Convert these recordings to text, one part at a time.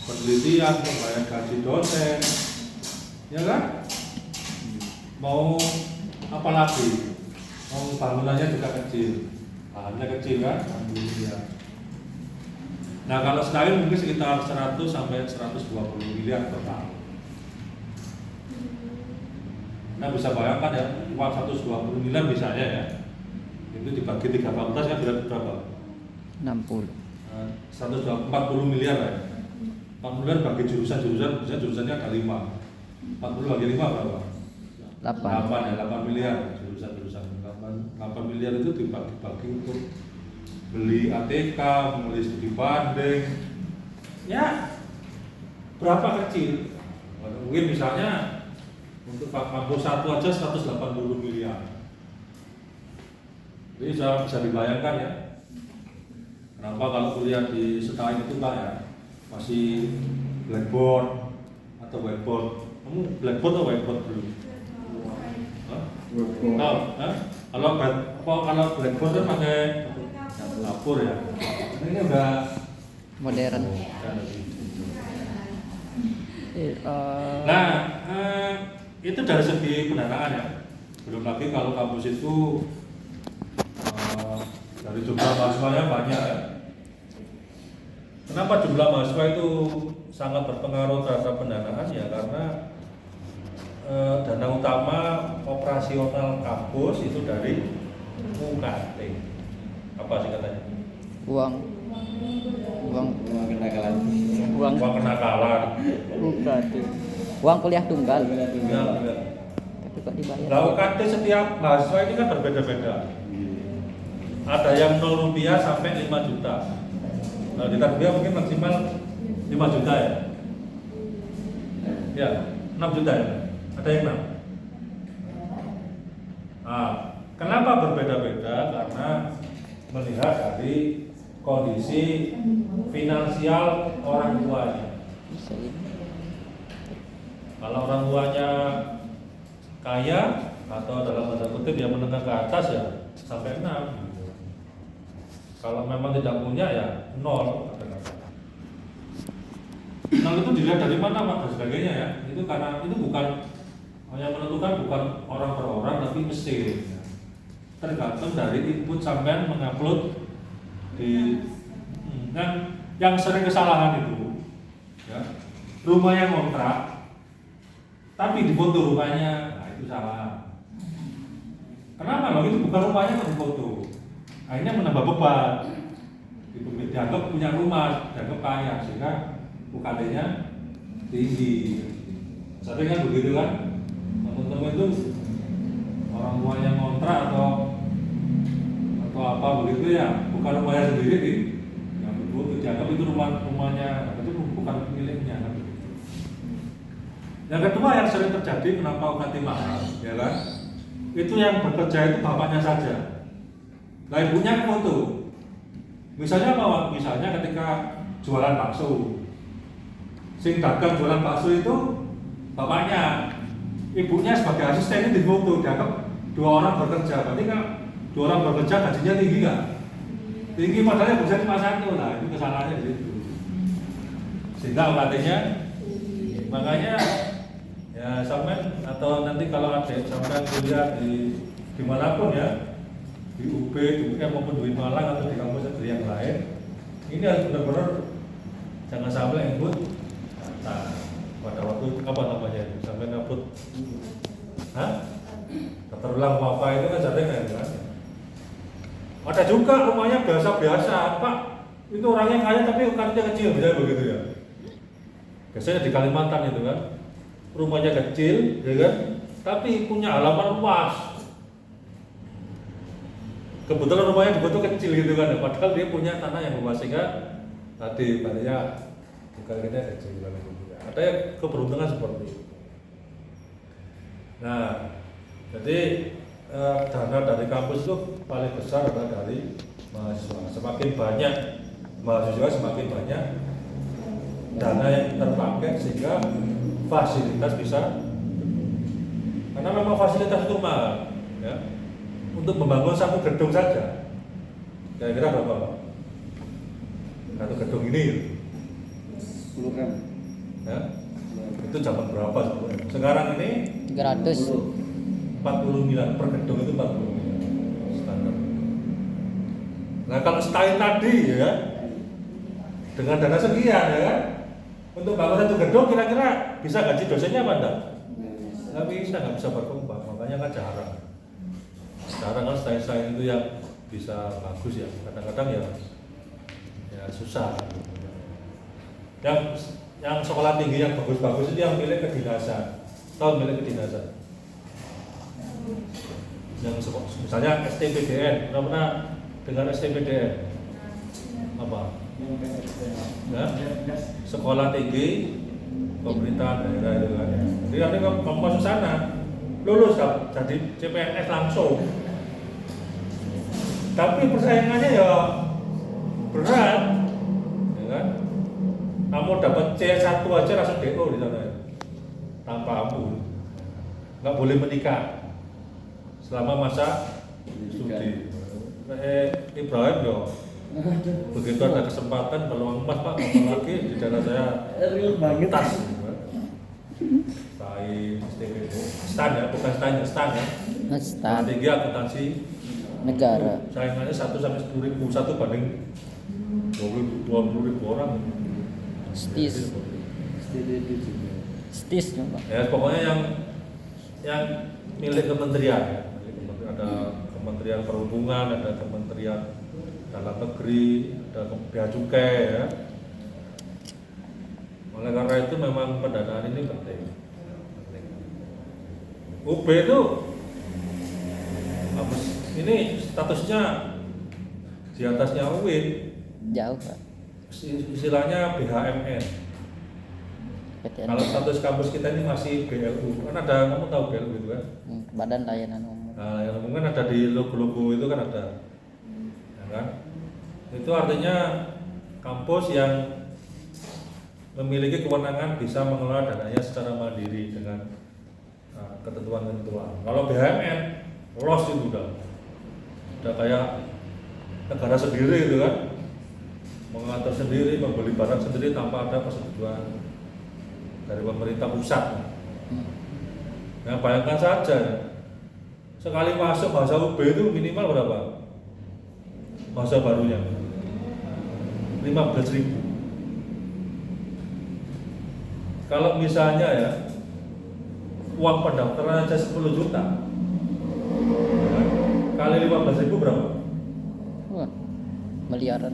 penelitian, membayar gaji dosen, ya kan? Mau apa lagi? Mau bangunannya juga kecil, bahannya kecil kan? Ya. Nah kalau setahun mungkin sekitar 100 sampai 120 miliar per tahun. Nah bisa bayangkan ya, uang 120 miliar misalnya ya, itu dibagi 3 fakultas kan berapa? 60. 140 miliar ya. 40 miliar bagi jurusan-jurusan, misalnya jurusannya ada 5. 40 bagi 5 berapa? 8 ya, 8 miliar jurusan-jurusan. 8 miliar itu dibagi-bagi untuk beli ATK, beli studi banding. Ya, berapa kecil? Mungkin misalnya untuk kampus satu aja 180 miliar. Jadi bisa dibayangkan ya. Kenapa kalau kuliah di STAIN itu Pak ya masih blackboard atau whiteboard? Kamu blackboard atau whiteboard dulu? Tahu? Kalau blackboard kan pakai dapur ya. Ini udah Modern. Nah, itu dari segi pendanaan ya. Belum lagi kalau kampus itu dari jumlah mahasiswanya banyak ya. Kenapa jumlah mahasiswa itu sangat berpengaruh terhadap pendanaan ya? Karena dana utama operasional kampus itu dari UKT. Apa sih katanya? Uang kenakalan. Uang kenakalan. UKT. Uang kuliah tunggal. Tinggal. Tapi kok dibayar? Nah, UKT setiap mahasiswa ini kan berbeda-beda. Ada yang 0 rupiah sampai 5 juta. Nah, di Tarbiyah mungkin maksimal 5 juta ya? Ya, 6 juta ya? Ada yang 6? Nah, kenapa berbeda-beda? Karena melihat dari kondisi finansial orang tuanya. Bisa ini. Kalau orang tuanya kaya atau dalam tanda kutip yang menengah ke atas ya sampai 6. Kalau memang tidak punya ya 0. Nah itu dilihat dari mana Pak dan sebagainya ya. Itu karena itu bukan yang menentukan bukan orang per orang tapi mesin. Tergantung dari input sampean mengupload di kan yang sering kesalahan itu ya rumahnya kontrak tapi difoto rumahnya, nah itu salah. Kenapa loh itu bukan rumahnya kok difoto? Akhirnya menambah beban. Dianggap punya rumah, dianggap kaya sehingga UKT-nya tinggi. Sering kan begitu kan? Teman-teman itu orang tuanya ngontrak atau apa begitu ya, bukan rumahnya sendiri yang betul dianggap itu rumahnya, itu bukan miliknya kan? Yang kedua yang sering terjadi kenapa UKT mahal, ya kan? Itu yang bekerja itu bapaknya saja. Nah ibunya foto. Misalnya apa? Misalnya ketika jualan bakso, sing dagang jualan bakso itu bapaknya, ibunya sebagai asisten itu difoto, dianggap 2 orang bekerja. Berarti kan 2 orang bekerja gajinya tinggi nggak? Tinggi padahal yang bisa cuma 1. Nah itu kesalahannya di situ. Sehingga UKT-nya, makanya ya sampai atau nanti kalau ada sampai kuliah di dimanapun ya, di UB, di UGM maupun di Malang atau di kampus negeri yang lain, ini harus benar-benar jangan sampai input data pada waktu apa namanya itu sampai ngaput, terulang apa itu kan sering kan. Ada juga rumahnya biasa-biasa, Pak. Itu orangnya kaya tapi UKT-nya kecil, misalnya begitu ya. Biasanya di Kalimantan itu kan, rumahnya kecil, ya kan, tapi punya halaman luas. Kebetulan rumahnya dibuat kecil gitu kan, padahal dia punya tanah yang luas sehingga tadi baliknya UKT-nya kecil kan. Ada yang keberuntungan seperti itu. Nah, jadi dana dari kampus itu paling besar adalah dari mahasiswa. Semakin banyak mahasiswa, semakin banyak dana yang terpakai sehingga fasilitas bisa, karena memang fasilitas itu mahal ya. Untuk membangun satu gedung saja kira-kira berapa Pak? Satu gedung ini 10 gram. Ya. Itu zaman berapa sebenarnya? Sekarang ini 300. 40 miliar per gedung itu 40 miliar standar. Nah kalau setahun tadi ya dengan dana sekian ya kan untuk bangun satu gedung kira-kira bisa gaji dosennya apa enggak? Nggak bisa, nggak bisa berkembang, makanya kan jarang. Sekarang kan setahun itu yang bisa bagus ya, kadang-kadang ya susah. Yang sekolah tinggi yang bagus-bagus itu yang milik kedinasan, tahu milik kedinasan. Yang misalnya STPDN, pernah dengar STPDN apa? Ya, sekolah tinggi pemerintahan daerah itu kan. Jadi nanti kamu masuk sana, lulus jadi CPNS langsung. Tapi persaingannya ya berat, ya kan? Kamu dapat C1 aja langsung DO di sana, tanpa ampun. Nggak boleh menikah selama masa studi. Ibrahim ya, begitu ada kesempatan peluang emas Pak, apalagi di daerah saya Real banget. tas, sain stan ya, bukan stan ya, stan ya. Stan Tinggi akuntansi negara. saingannya 1 sampai 10 ribu, 1 banding 20 ribu orang. Stis. STDD juga. Stis coba. Ya pokoknya yang milik kementerian ya. Ada Kementerian Perhubungan, ada Kementerian Dalam Negeri, ada Bea Cukai ya. Oleh karena itu memang pendanaan ini penting. UB itu ini statusnya di atasnya UIN, Jauh Pak. istilahnya BHMN. PTN. Kalau status kampus kita ini masih BLU, kan ada, kamu tahu BLU itu kan? Badan Layanan Umum. Nah, yang umum kan ada di logo-logo itu kan ada, ya kan? Itu artinya kampus yang memiliki kewenangan bisa mengelola dananya secara mandiri dengan ketentuan-ketentuan. Kalau BHMN, los itu udah kayak negara sendiri itu kan, mengatur sendiri, membeli barang sendiri tanpa ada persetujuan dari pemerintah pusat. Nah bayangkan saja, sekali masuk bahasa UB itu minimal berapa? Bahasa barunya 15.000. Kalau misalnya ya uang pendaftaran aja 10 juta, ya, kali 15.000 berapa? Wah, miliaran.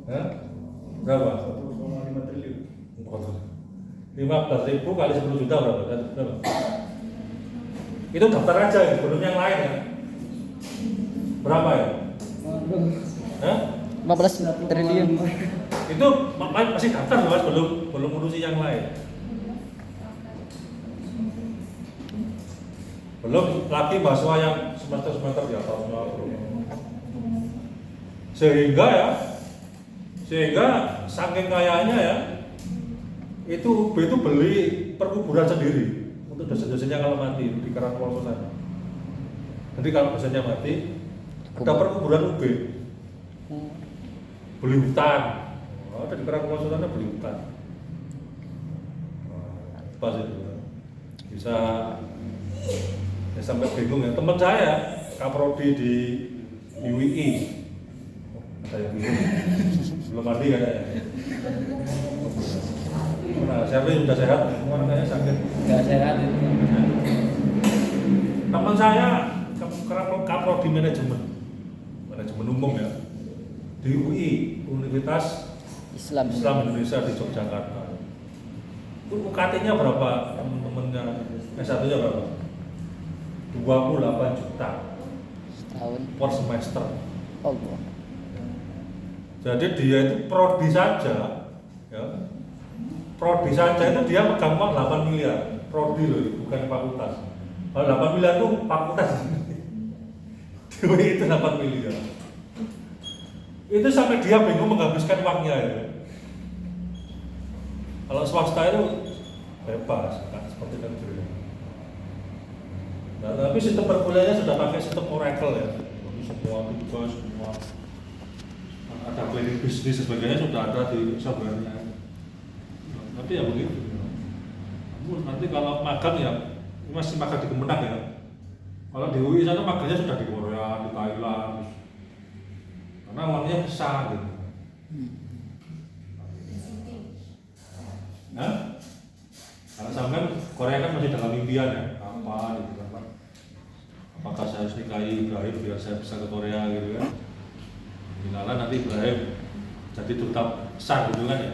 Ya? Berapa? 1,5 triliun. 15.000 kali 10 juta berapa? Itu daftar aja ya, belum yang lain ya. Berapa ya? Hah? 15 triliun. Itu masih daftar loh Mas, belum ngurusi yang lain. Belum lagi mahasiswa yang semester di atasnya. Sehingga saking kayanya ya, itu UB itu beli perkuburan sendiri untuk dosen-dosennya kalau mati di Karangpolo sana. Jadi kalau dosennya mati, ada perkuburan UB, beli hutan. Ada di Karangpolo sana beli hutan. Pas itu bisa ya sampai bingung ya. Teman saya kaprodi di UII, ada yang bingung, belum mati katanya. Nah, Sherly udah sehat, kemarin kayaknya sakit. Nggak sehat itu. Teman saya kaprodi manajemen umum ya di UI, Universitas Islam Indonesia di Yogyakarta. Itu UKT-nya berapa teman-temannya? S1-nya berapa? 28 juta setahun. per semester. Oh, Jadi dia itu prodi saja, ya. Prodi saja itu dia pegang uang 8 miliar. Prodi loh, bukan fakultas. Kalau 8 miliar itu fakultas. Dewi itu 8 miliar. Itu sampai dia bingung menghabiskan uangnya ya. Kalau swasta itu bebas, kan seperti negeri. Nah, tapi sistem perkuliahannya sudah pakai sistem Oracle ya. Jadi semua tugas, semua ada planning bisnis dan sebagainya sudah ada di software-nya. Nanti ya begitu. Namun nanti kalau magang ya masih magang di Kemenang ya. Kalau di UI sana magangnya sudah di Korea, di Thailand, karena uangnya besar gitu. Nah, kalau sampean Korea kan masih dalam impian ya, apa gitu kan Pak? Apakah saya harus nikahi Ibrahim biar saya bisa ke Korea gitu kan? Tinggalan nanti Ibrahim jadi duta besar gitu kan ya?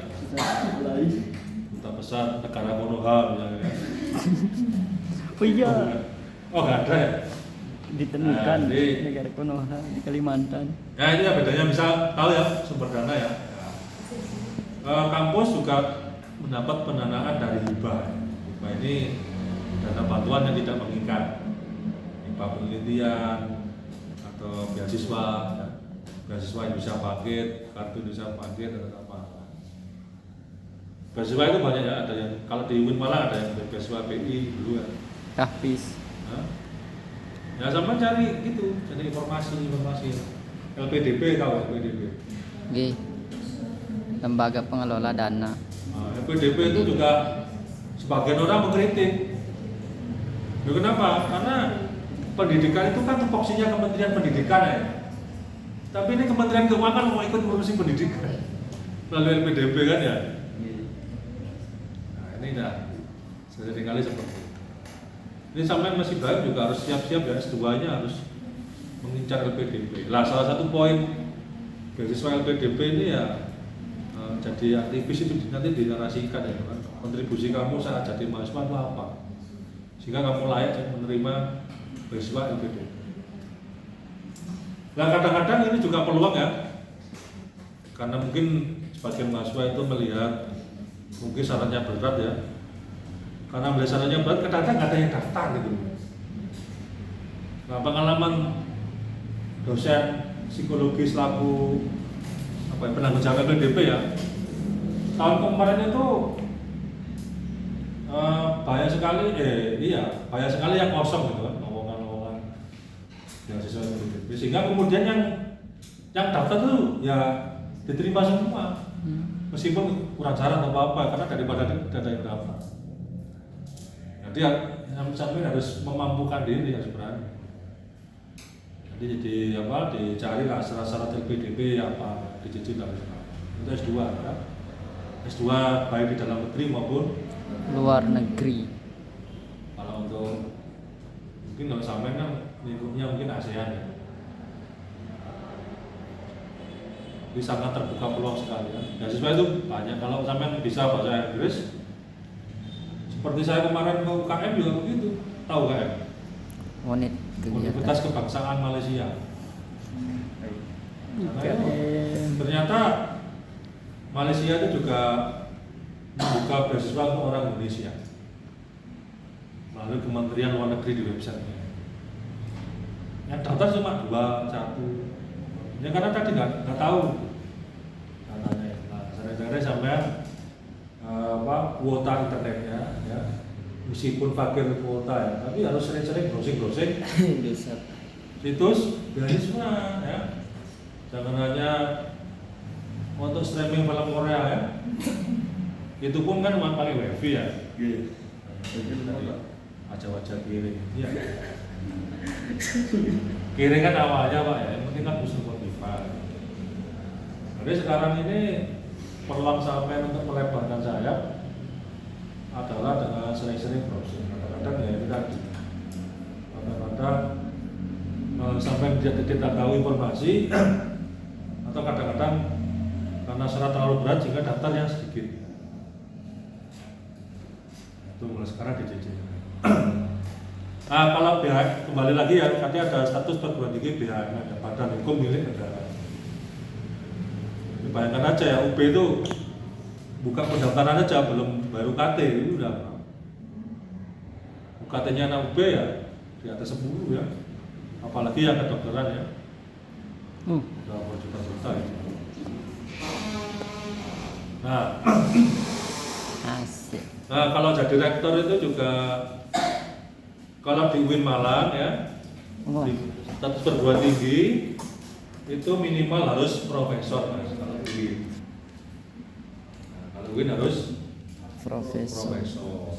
Duta besar negara Konoha misalnya kan? Oh iya, Oh nggak ada ya? ditemukan Nah, jadi- negara Konoha di Kalimantan. Nah ini ya bedanya bisa tahu ya sumber dana ya. Kampus juga mendapat pendanaan dari hibah. Hibah ini dana bantuan yang tidak mengikat, hibah penelitian atau beasiswa. Ya. Beasiswa Indonesia Bangkit, kartu Indonesia Bangkit atau apa. Beasiswa itu banyak ya, ada yang kalau di UIN malah ada yang beasiswa PI dulu ya. Kahfis. Hah? Ya sama cari gitu, cari informasi. LPDP tahu LPDP. G. Lembaga Pengelola Dana. Nah, LPDP itu juga sebagian orang mengkritik. Ya, kenapa? Karena pendidikan itu kan tupoksinya Kementerian Pendidikan ya. Tapi ini Kementerian Keuangan mau ikut ngurusin pendidikan melalui LPDP kan ya. Nah ini dah sering kali seperti itu. Ini sampai masih baik juga harus siap-siap ya, S2-nya harus mengincar LPDP. Lah salah satu poin beasiswa LPDP ini ya jadi aktivis itu nanti dinarasikan ya kan. Kontribusi kamu saat jadi mahasiswa itu apa? Sehingga kamu layak menerima beasiswa LPDP. Nah kadang-kadang ini juga peluang ya, karena mungkin sebagian mahasiswa itu melihat mungkin syaratnya berat ya. Karena melihat syaratnya berat, kadang-kadang nggak ada yang daftar gitu. Nah pengalaman dosen psikologi selaku penanggung jawab LPDP ya, tahun kemarin itu banyak sekali yang kosong gitu kan, lowongan beasiswa LPDP. Sehingga kemudian yang daftar tuh ya diterima semua, meskipun kurang syarat atau apa, karena daripada ada yang daftar. Jadi sampai harus memampukan diri harus berani. Jadi dicari lah syarat-syarat LPDP apa, dicicil lah. Itu S2 kan? S2 baik di dalam negeri maupun Luar negeri. kalau untuk mungkin kalau sampai kan lingkupnya mungkin ASEAN ya. Jadi sangat terbuka peluang sekali ya. Beasiswa itu banyak, kalau sampai bisa bahasa Inggris. Seperti saya kemarin ke UKM juga begitu, tahu UKM? Unit Universitas kegiatan. Kebangsaan Malaysia. UKM. Ternyata Malaysia itu juga membuka beasiswa untuk orang Indonesia melalui Kementerian Luar Negeri di websitenya. Yang daftar cuma 2, 1. Ya karena tadi nggak tahu katanya. Nah, sore-sore sampai kuota internetnya ya. Meskipun fakir kuota ya, tapi harus sering-sering browsing situs beasiswa ya. Jangan hanya untuk streaming film Korea ya. Itu pun kan cuma pakai wifi ya. Wajah-wajah kiri. Iya. Kiri kan awalnya Pak ya, yang penting kan usul Spotify. Jadi sekarang ini peluang sampai untuk melebarkan sayap adalah dengan sering-sering browsing. Kadang-kadang ya itu tadi. Kadang-kadang sampai tidak tahu informasi atau kadang-kadang karena syarat terlalu berat sehingga daftarnya sedikit. Itu mulai sekarang dijajah. Nah kalau BHM kembali lagi ya, tadi ada status perguruan tinggi BHM, ada badan hukum milik negara. Bayangkan aja ya, UB itu buka pendaftaran aja belum baru UKT itu udah. UKT-nya anak UB ya di atas 10 ya. Apalagi yang kedokteran ya. Udah berjuta-juta ya. Nah, Asik. nah kalau jadi rektor itu juga kalau di UIN Malang ya, Wah. di status perguruan tinggi itu minimal harus profesor Mas, kalau UIN. Nah, kalau UIN harus Profesor. profesor.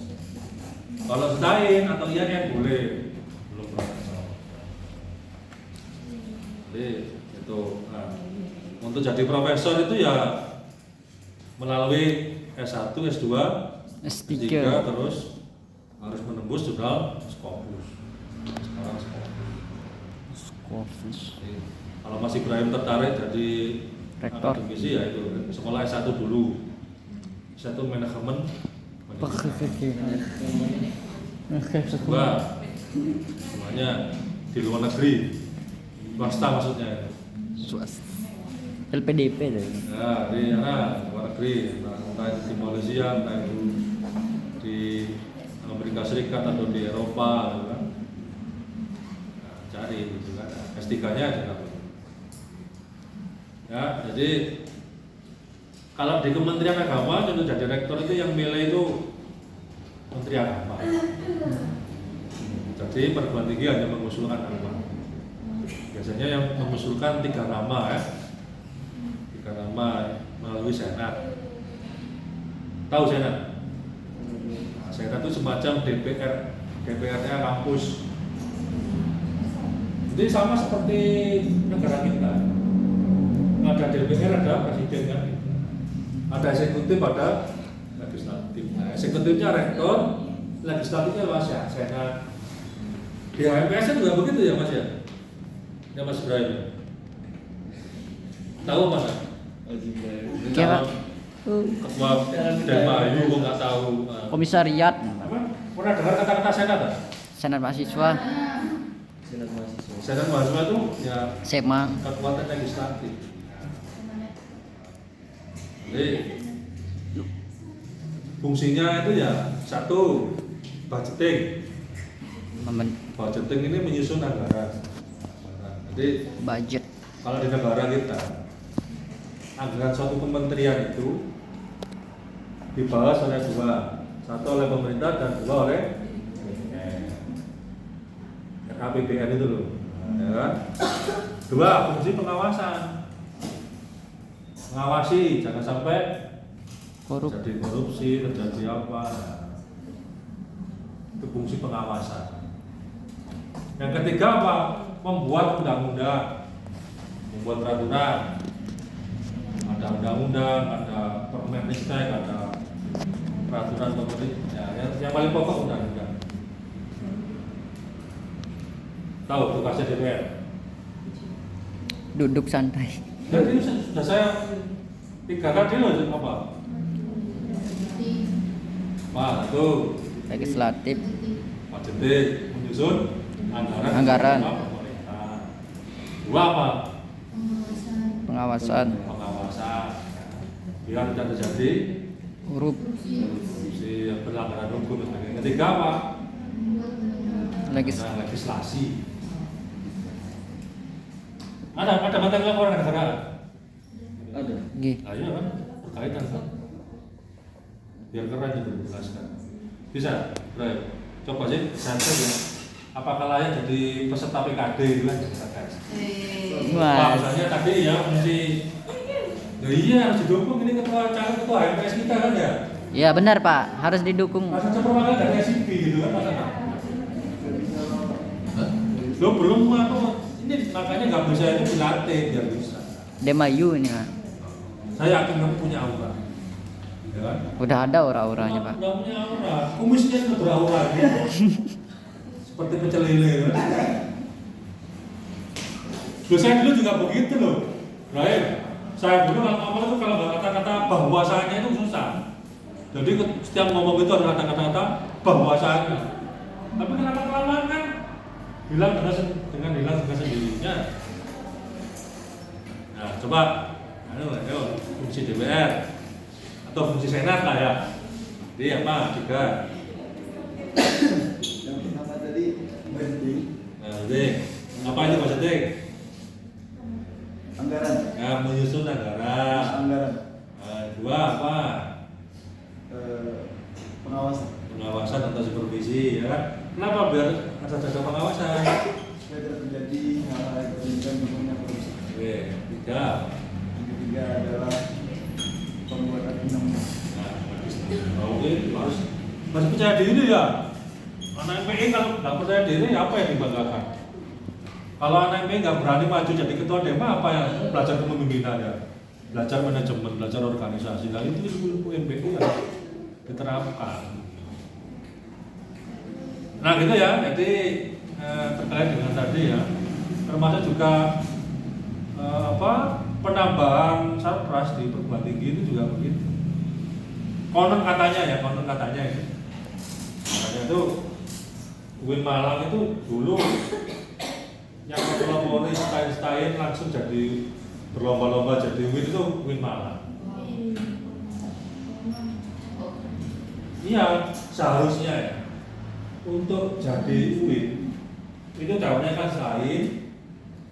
Kalau STAIN atau IAIN boleh, belum profesor. Jadi itu. Nah, untuk jadi profesor itu ya melalui S1, S2, S3. S3 terus harus menembus jurnal Scopus. Sekarang Scopus. Jadi, kalau Mas Ibrahim tertarik jadi Rektor. akademisi ya itu sekolah S1 dulu. S1 manajemen. Kedua, semuanya di luar negeri, swasta maksudnya. Swasta. LPDP tuh. Ya, di luar negeri, entah itu di Malaysia, entah itu di Amerika Serikat atau di Eropa, gitu kan. Nah, cari gitu kan. S3-nya juga. Ya, jadi kalau di Kementerian Agama untuk jadi rektor itu yang milih itu Menteri Agama. Jadi perguruan tinggi hanya mengusulkan nama. Biasanya yang mengusulkan 3 nama ya. 3 nama melalui Senat. Tahu Senat? Nah, Senat itu semacam DPR-nya kampus. Jadi sama seperti negara kita. Ada DPR, ada presiden kan. Ada eksekutif, ada legislatif. Nah, eksekutifnya rektor, legislatifnya Mas ya, Senat. Di HMPS juga begitu ya Mas ya? Ya Mas Ibrahim. Tahu Mas? Kira Ketua Demayu kok nggak tahu. komisariat, Apa? Pernah dengar kata-kata Senat? senat mahasiswa, Senat mahasiswa. Senat mahasiswa itu ya SEMA. kekuatan legislatif. Jadi fungsinya itu ya satu budgeting. Budgeting ini menyusun anggaran. Jadi Budget. kalau di negara kita anggaran suatu kementerian itu dibahas oleh 2, satu oleh pemerintah dan 2 oleh APBN itu loh, ya kan? 2 fungsi pengawasan, mengawasi jangan sampai terjadi korupsi, terjadi apa, itu fungsi pengawasan. Yang ketiga apa? Membuat undang-undang, membuat peraturan. Ada undang-undang, ada Permenristek, ada peraturan pemerintah. Ya, yang paling pokok undang-undang. Tahu tugasnya DPR? Duduk santai. Jadi itu sudah saya 3 kali loh apa? Pak, itu Legislatif. budgeting, menyusun Anggaran. pemerintah. 2 apa? Pengawasan. Pengawasan. Biar tidak terjadi korupsi, pelanggaran hukum dan sebagainya. Ketiga apa? Legislasi. Ada materi laporan negara. Ada. G. Nah, iya kan berkaitan kan. Biar keren itu dijelaskan. Bisa, Bro. Coba sih, saya ya. Apakah layak jadi peserta PKD itu kan bisa tes. Wah. Bahasanya tadi ya mesti. Ya iya harus didukung ini ketua HMPS kita kan ya. Ya benar Pak, harus didukung. Masa perwakilan dari SIP gitu kan masa. Lo belum apa ini makanya nggak bisa itu dilatih biar bisa. Demayu ini Pak. Saya yakin kamu punya aura. Ya kan? Udah ada aura-auranya Pak. Nggak punya aura, kumisnya itu beraura gitu. Seperti pecel lele kan. Loh, saya dulu juga begitu loh. Rahim, saya dulu kalau itu kalau kata-kata bahwasanya itu susah. Jadi setiap ngomong itu ada kata-kata bahwasanya. Tapi kenapa kelamaan kan hilang dengan hilang dengan sendirinya. Nah, coba ayo fungsi DPR atau fungsi Senat lah ya. Jadi apa? 3. Yang pertama tadi budgeting, Nah, jadi apa itu budgeting? anggaran. Ya, menyusun anggaran. Anggaran. Nah, 2 apa? Pengawasan. Pengawasan atau supervisi ya kan? Kenapa biar ada pengawasan? Supaya tidak terjadi hal-hal yang berkaitan dengan korupsi. Oke, 3. Yang ketiga adalah pembuatan undang-undang. Nah, oke, harus masih percaya diri ya. Anak MPI kalau nggak percaya diri apa yang dibanggakan? Kalau anak MPI nggak berani maju jadi ketua DEMA, apa yang belajar kepemimpinan ya? Belajar manajemen, belajar organisasi. Nah itu ilmu MPI yang diterapkan. Nah gitu ya, jadi terkait dengan tadi ya, termasuk juga penambahan sarpras di perguruan tinggi itu juga begitu. Konon katanya ya, katanya itu UIN Malang itu dulu yang mempelopori Stein langsung jadi berlomba-lomba jadi UIN itu UIN Malang. Iya, seharusnya ya untuk jadi UIN itu dahulunya kan Stein,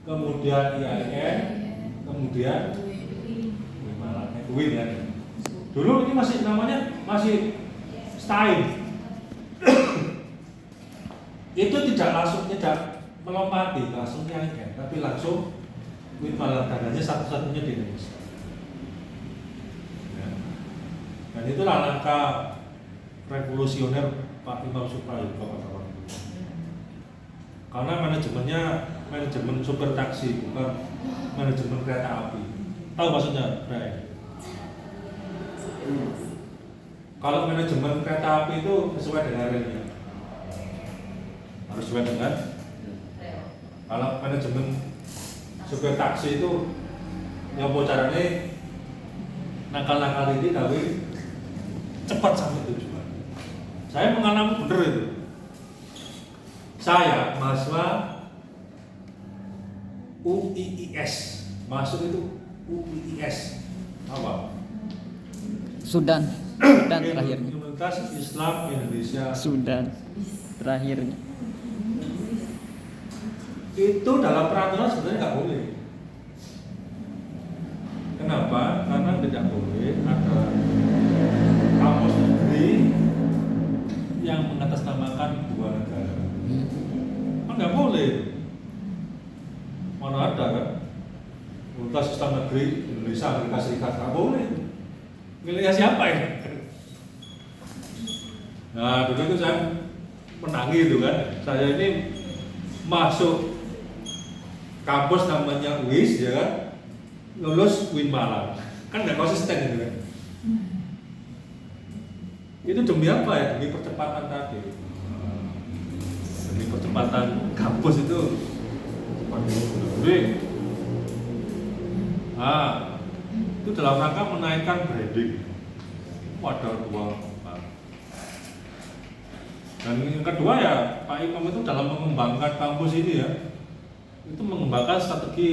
kemudian IAIN, kemudian UIN Malang, UIN ya. Dulu ini masih namanya masih Stein. Itu tidak melompati langsung IAIN, tapi langsung UIN Malang, dananya satu-satunya di Indonesia. Ya. Dan itulah langkah revolusioner Pak Imam Suprayoga pada waktu itu. Karena manajemennya manajemen supir taksi, bukan manajemen kereta api. Tahu maksudnya, Bray? Kalau manajemen kereta api itu sesuai dengan relnya, harus sesuai dengan. Kalau manajemen supir taksi itu yang caranya nakal-nakal ini tapi cepat sampai tujuan. Saya mengalami bener itu. Saya mahasiswa UIIS, masuk itu UIIS apa? Sudan terakhirnya. Universitas Islam Indonesia. Sudan terakhirnya. Itu dalam peraturan sebenarnya nggak boleh. Kenapa? Karena tidak boleh ada kampus negeri yang mengatasnamakan dua negara. Kan nggak boleh. Mana ada kan? Universitas Islam Negeri Indonesia Amerika Serikat nggak boleh. Milihnya siapa ya? Nah dulu itu saya menangi itu kan. Saya ini masuk kampus namanya UIS ya kan, lulus UIN Malang, kan nggak konsisten gitu kan. Itu demi apa ya? Demi percepatan tadi, demi percepatan kampus itu. Jadi, itu dalam rangka menaikkan branding. Ada dua. Dan yang kedua ya Pak Imam itu dalam mengembangkan kampus ini ya, itu mengembangkan strategi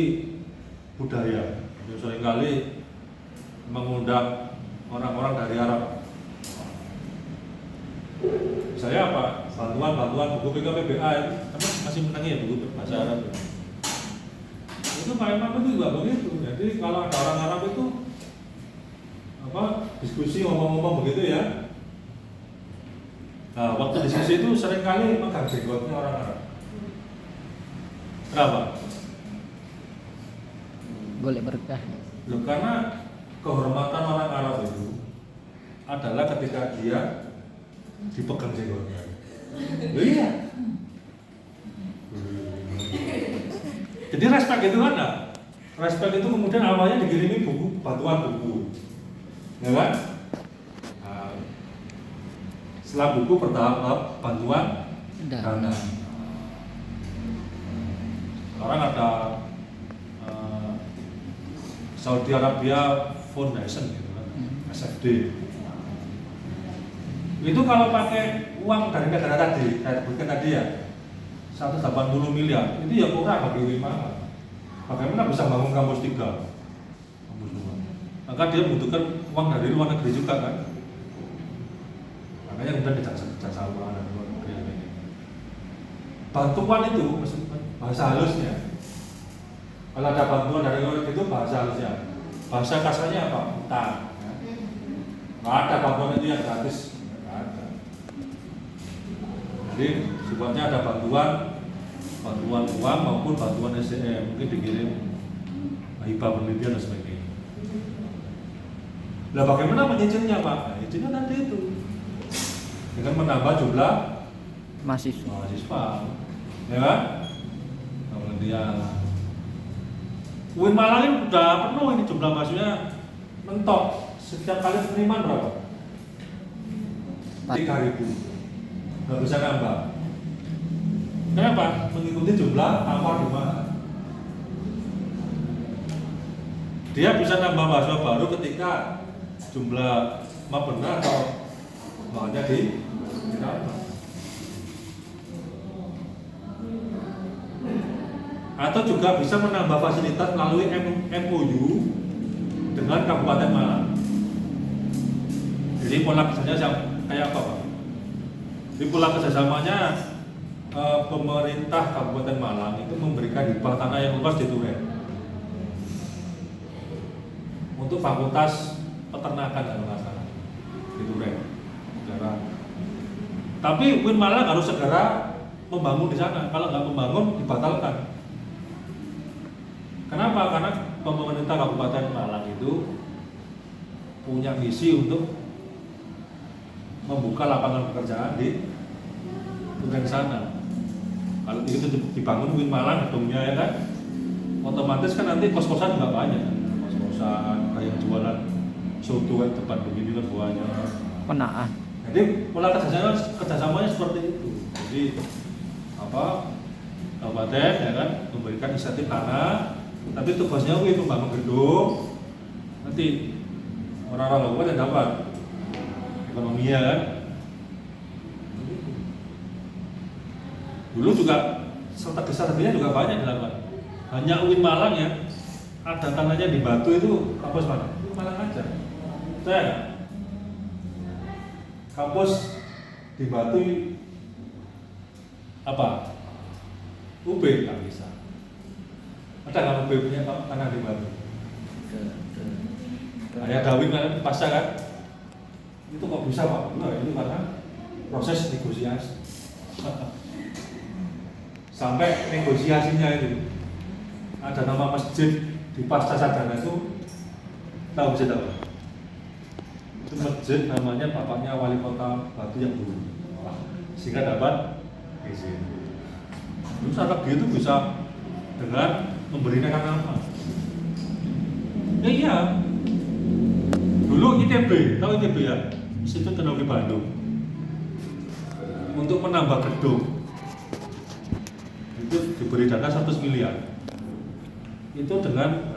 budaya. Yang seringkali mengundang orang-orang dari Arab. Saya apa? Bantuan buku PKPBA itu, tapi masih menangi ya buku bahasa Arab. Itu Pak Imam itu juga begitu. Jadi kalau ada orang Arab itu diskusi ngomong-ngomong begitu ya. Nah, waktu diskusi itu seringkali megang jenggotnya orang Arab. Kenapa? Boleh berkah. Loh, karena kehormatan orang Arab itu adalah ketika dia dipegang jenggotnya. Loh, iya. Jadi respect itu kan enggak? Respect itu kemudian awalnya dikirimi buku, bantuan buku. Ya kan? Nah, setelah buku bertahap bantuan dana. Sekarang ada Saudi Arabia Foundation gitu kan, SFD. Itu kalau pakai uang dari negara tadi, saya sebutkan tadi ya, 180 miliar, itu ya kurang bagi Malang. Bagaimana bisa bangun kampus 3? Kampus 2. Maka dia membutuhkan uang dari luar negeri juga kan. Makanya kemudian dijasa uang dari luar negeri. Bantuan itu, bahasa halusnya. Kalau ada bantuan dari luar negeri itu bahasa halusnya. Bahasa kasarnya apa? Utang. Ya. Nggak ada bantuan itu yang gratis. Nggak ada. Jadi sifatnya ada bantuan uang maupun bantuan SDM, mungkin dikirim hibah penelitian dan sebagainya. Nah, bagaimana menyicilnya Pak? Nah, izinnya tadi itu dengan menambah jumlah mahasiswa, ya kan? Kemudian UIN Malang ini udah penuh ini jumlah mahasiswanya mentok. Setiap kali penerimaan berapa? 3.000. Nggak bisa nambah. Kenapa? Mengikuti jumlah awal di mana? Dia bisa nambah mahasiswa baru ketika jumlah benar atau bahannya ditambah. Atau juga bisa menambah fasilitas melalui MOU dengan Kabupaten Malang. Jadi pola kerjanya kayak apa Pak? Di pola kerjasamanya pemerintah Kabupaten Malang itu memberikan hibah tanah yang luas di Duren untuk Fakultas Peternakan dan Masalah di Duren. Tapi UIN Malang harus segera membangun di sana. Kalau nggak membangun dibatalkan. Kenapa? Karena pemerintah Kabupaten Malang itu punya misi untuk membuka lapangan pekerjaan di Duren sana. Kalau itu dibangun UIN Malang gedungnya ya kan, otomatis kan nanti kos-kosan juga banyak, kos-kosan kayak jualan soto kan depan begini kan banyak. Penaan. Jadi pola kerjasamanya seperti itu. Jadi apa? Kabupaten ya kan memberikan insentif tanah, tapi tugasnya UIN membangun gedung. Nanti orang-orang kabupaten dapat ekonomi ya kan. Dulu juga strategi-strateginya juga banyak dilakukan. Hanya UIN Malang ya, ada tanahnya di Batu itu kampus mana? UIN Malang aja. Saya nggak? Kampus di Batu apa? UB nggak bisa. Ada nggak UB punya tanah di Batu? Ayah Dawin kan pasca kan? Itu kok bisa Pak? Nah, itu karena proses negosiasi. Sampai negosiasinya itu ada nama masjid di Pasca Sadana itu tahu bisa tahu? Itu masjid namanya bapaknya wali kota Batu yang dulu, sehingga dapat izin. Terus strategi itu bisa dengan memberi nama. Ya iya. Dulu ITB, tahu ITB ya? Institut Teknologi Bandung. Untuk menambah gedung itu diberi dana 100 miliar. Itu dengan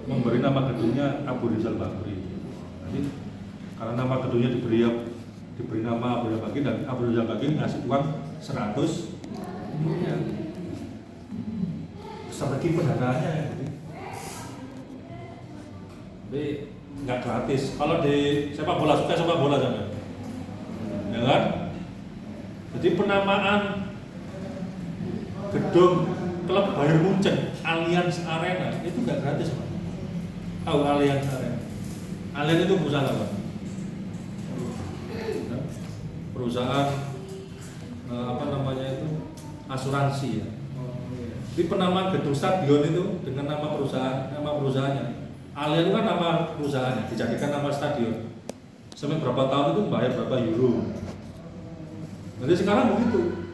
memberi nama gedungnya Abu Rizal Bakri. Jadi karena nama gedungnya diberi nama Abu Rizal Bakri dan Abu Rizal Bakri ngasih uang 100 miliar. Strategi pendanaannya ya. Jadi nggak gratis. Kalau di sepak bola suka sepak bola sampai, ya kan? Jadi penamaan gedung klub Bayern Munchen, Allianz Arena itu nggak gratis Pak. Tahu Allianz Arena? Allianz itu perusahaan apa? Perusahaan apa namanya itu asuransi ya. Di penamaan gedung stadion itu dengan nama perusahaannya. Allianz itu kan nama perusahaannya, dijadikan nama stadion. Sampai berapa tahun itu bayar berapa euro. Jadi sekarang begitu.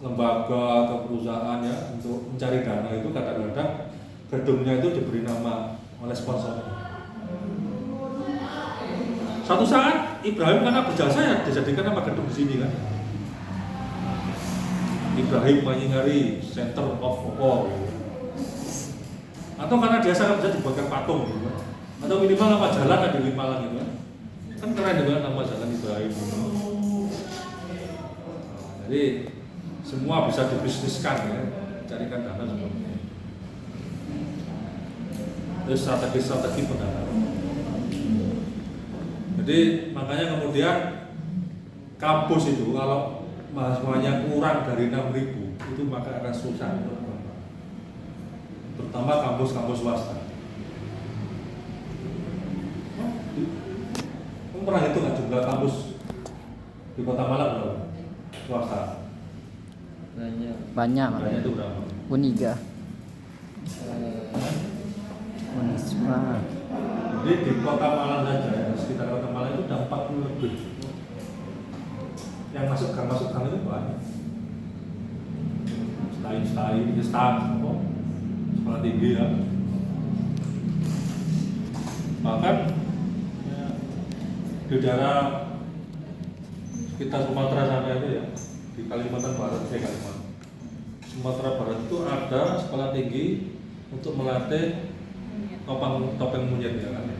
Lembaga atau perusahaan ya untuk mencari dana itu kadang-kadang gedungnya itu diberi nama oleh sponsornya. Suatu saat Ibrahim karena berjasa ya dijadikan nama gedung di sini kan. Ibrahim Manyingari Center of All. Atau karena dia sangat bisa dibuatkan patung gitu kan. Atau minimal nama jalan ada di Malang gitu kan. Kan keren juga nama jalan Ibrahim. Jadi semua bisa dibisniskan ya, carikan dana semuanya. Itu strategi pendanaan. Jadi makanya kemudian kampus itu kalau mahasiswanya kurang dari 6.000 itu maka akan susah, terutama kampus-kampus swasta. Kamu pernah hitung nggak jumlah kampus di Kota Malang berapa? Swasta. Banyak Banyak itu berapa? Uniga. Wah. Jadi di kota Malang saja, ya, sekitar kota Malang itu ada 40 lebih. Yang masuk gang itu banyak. Sekolah tinggi ya. Bahkan ya, di daerah sekitar Sumatera sana itu ya, di Kalimantan Barat, Sumatera Barat itu ada sekolah tinggi untuk melatih topeng monyet ya kan.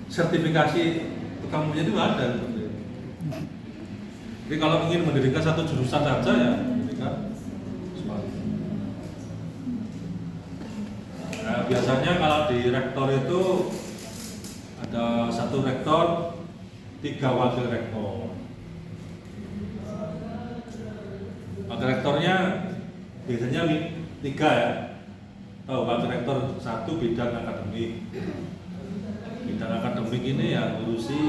Sertifikasi tukang monyet itu ada. Jadi kalau ingin mendirikan satu jurusan saja ya, mendirikan sekolah. Nah, biasanya kalau di rektor itu ada 1 rektor, 3 wakil rektor. Wakil rektornya biasanya 3 ya. Tahu wakil rektor 1 bidang akademik. Bidang akademik ini ya ngurusi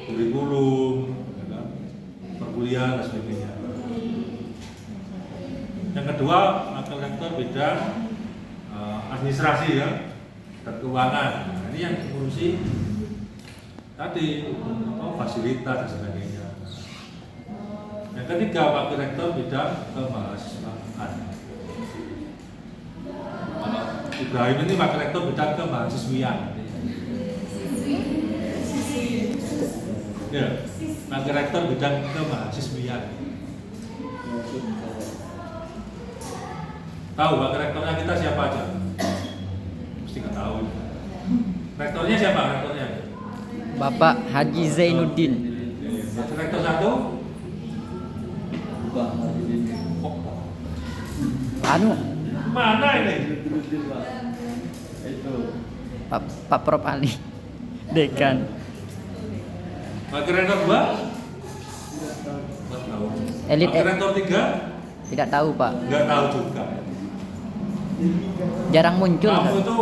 kurikulum, perkuliahan dan sebagainya. Yang kedua, wakil rektor bidang administrasi ya dan keuangan. Nah, ini yang mengurusi tadi fasilitas dan sebagainya. Yang ketiga, wakil rektor bidang kemahasiswaan. Ibrahim ini wakil rektor bidang kemahasiswian. Ya, wakil rektor bidang kemahasiswian. Tahu wakil rektornya kita siapa aja? Mesti nggak tahu. Rektornya siapa? Rektornya? Bapak Haji Zainuddin. Wakil rektor 1? Anu, Mana ini? Itu. Pak Prof Ali. Dekan. Wakil rektor 2? Nggak tahu. Wakil rektor 3? Tidak tahu, Pak. Nggak tahu juga. Jarang muncul. Kamu itu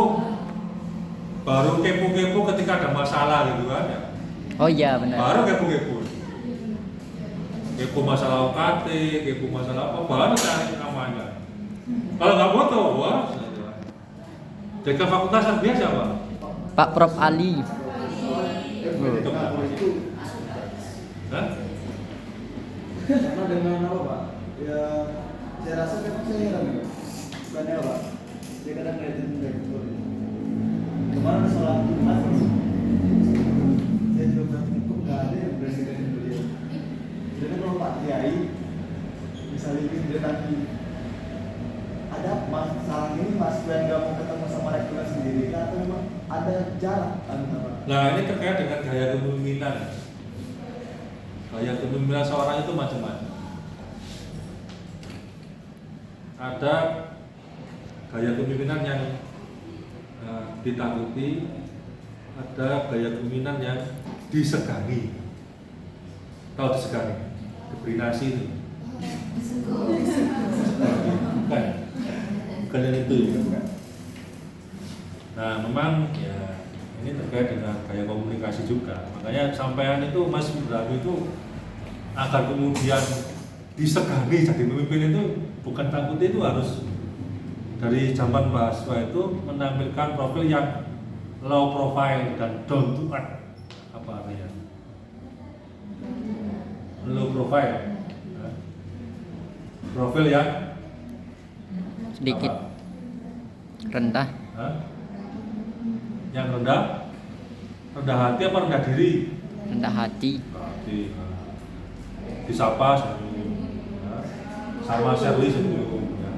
baru kepo-kepo ketika ada masalah gitu kan ya? Oh iya, benar. Baru kepo-kepo. Kepo masalah UKT, kepo masalah apa, baru cari namanya. Kalau nggak mau tahu, wah. Dekan fakultas biasa siapa? Pak Prof Ali. Itu berapa sih? Hah? Karena dengan apa Pak? Ya saya rasa kan saya heran ya. Bukannya Pak? Dia kadang ngeliatin rektor. Kemarin ada sholat Jumat. Saya juga berarti kok nggak ada yang berani dengan beliau. Jadi kalau Pak Kiai misalnya dia tadi ada masalah ini Mas yang nggak mau ketemu sama rektornya sendiri atau memang ada jarak antara? Nah ini terkait dengan gaya kepemimpinan. Gaya kepemimpinan seorang itu macam-macam. Ada gaya kepemimpinan yang ditakuti, ada gaya kepemimpinan yang disegani. Tahu disegani? Diberi nasi itu. Bukan yang itu ya. Nah memang ya ini terkait dengan gaya komunikasi juga. Makanya sampean itu Mas Ibrahim itu agar kemudian disegani jadi pemimpin itu bukan takut, itu harus dari zaman mahasiswa itu menampilkan profil yang low profile dan down to earth. Apa artinya? Low profile. Nah, profil yang Sedikit apa? rendah. Hah? Yang rendah hati apa rendah diri? Rendah hati. Hati. Disapa senyum, ya. Sama Shirley senyum, ya.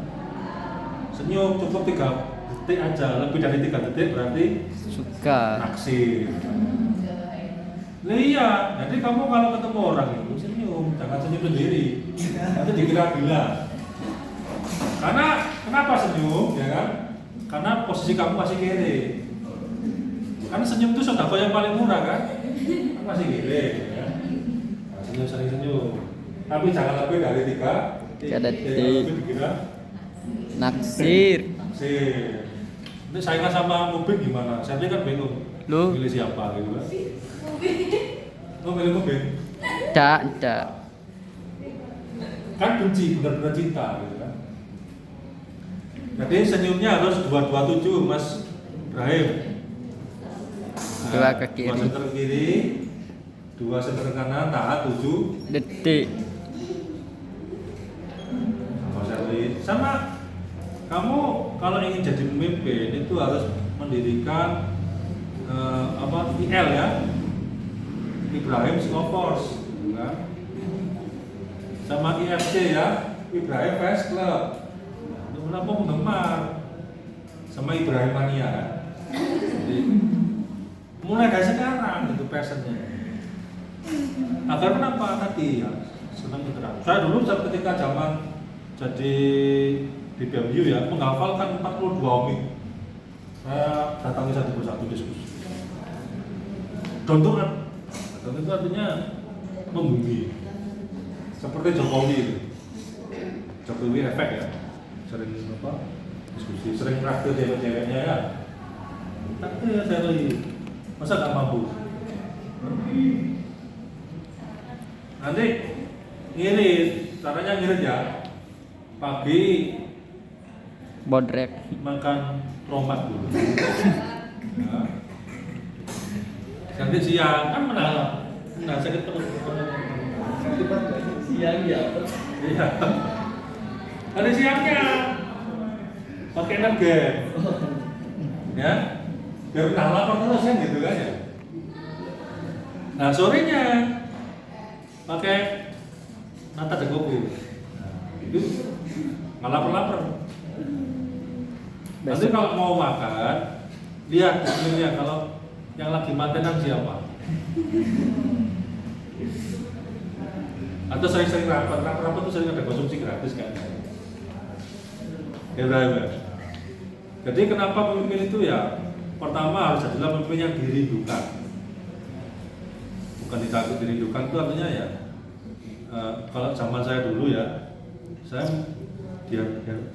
Senyum cukup 3 detik aja, lebih dari 3 detik berarti Suka. naksir. Nah, iya, jadi kamu kalau ketemu orang itu senyum, jangan senyum sendiri, nanti dikira gila. Karena kenapa senyum, ya kan? Karena posisi kamu masih kiri. Karena senyum itu sedekah yang paling murah kan? Kan masih kiri, ya. Nah, senyum sering senyum. Tapi jangan lebih dari 3 detik. Lebih dikira Naksir. naksir. Ini saingan sama mobil gimana? Saya kan bingung. Lu? Milih siapa gitu kan? Lo milih mobil? Tidak. Kan benci, benar-benar cinta gitu kan. Jadi senyumnya harus 227 Mas Ibrahim. Dua ke kiri. 2 cm ke kiri, 2 cm ke kanan, tahan 7 Detik. Sama kamu kalau ingin jadi pemimpin itu harus mendirikan IL ya, Ibrahim School Force, kan? Sama IFC ya, Ibrahim Fans Club, kenapa penggemar, sama Ibrahim Mania kan? Jadi, mulai dari sekarang itu passionnya. Agar kenapa tadi ya senang interaksi. Saya dulu ketika zaman jadi di BMU ya menghafalkan 42 omik. Saya datangi satu persatu diskusi. Dontuan, itu artinya membumi. Seperti Jokowi itu. Jokowi efek ya. Sering diskusi, sering traktir cewek-ceweknya ya. Tapi ya saya lagi masa gak mampu. Nanti ngirit, caranya ngirit ya. Pagi Bodrek. makan romat dulu. Ya. Nanti siang kan menahan sakit perut. Siang ya. Iya. Hari siangnya pakai nugget. Ya. Biar nggak lapar terus kan gitu kan ya. Nah sorenya pakai nata degoku. Nah, itu nggak lapar-lapar. Nanti kalau mau makan, lihat sebenarnya kalau yang lagi mantenan siapa. Atau sering-sering rapat itu sering ada konsumsi gratis kan. Ya berapa? Jadi kenapa pemimpin itu ya? Pertama harus adalah pemimpin yang dirindukan. Bukan ditakut, dirindukan itu artinya ya. Kalau zaman saya dulu ya, saya di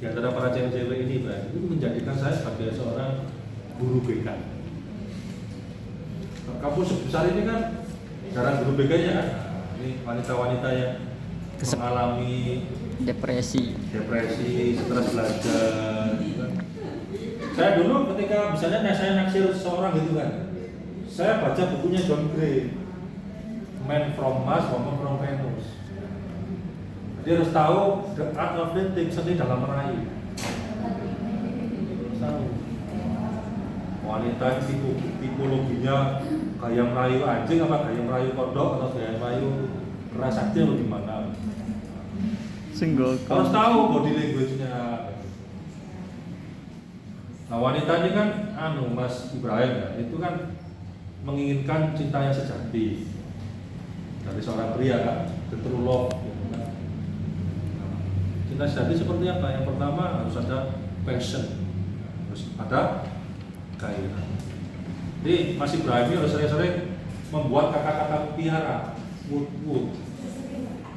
antara para cewek-cewek ini itu menjadikan saya sebagai seorang guru BK. Kampus sebesar ini kan jarang guru BK-nya kan. Ini wanita-wanita yang mengalami Depresi. stres belajar gitu kan. Saya dulu ketika misalnya saya naksir seorang gitu kan, saya baca bukunya John Gray, Man from Mars, Woman from Venus. Dia harus tahu the art of dating, seni dalam merayu. Harus tahu wanita itu tipologinya gaya merayu anjing apa gaya merayu kodok atau gaya merayu keras sakti atau gimana. Harus tahu body language-nya. Nah wanita ini kan Mas Ibrahim ya, itu kan menginginkan cinta yang sejati dari seorang pria kan, the true love gitu kan. Nah, cinta sejati seperti apa? Yang pertama harus ada passion, harus ada gairah. Jadi Mas Ibrahim ini harus sering-sering membuat kata-kata mutiara, wood,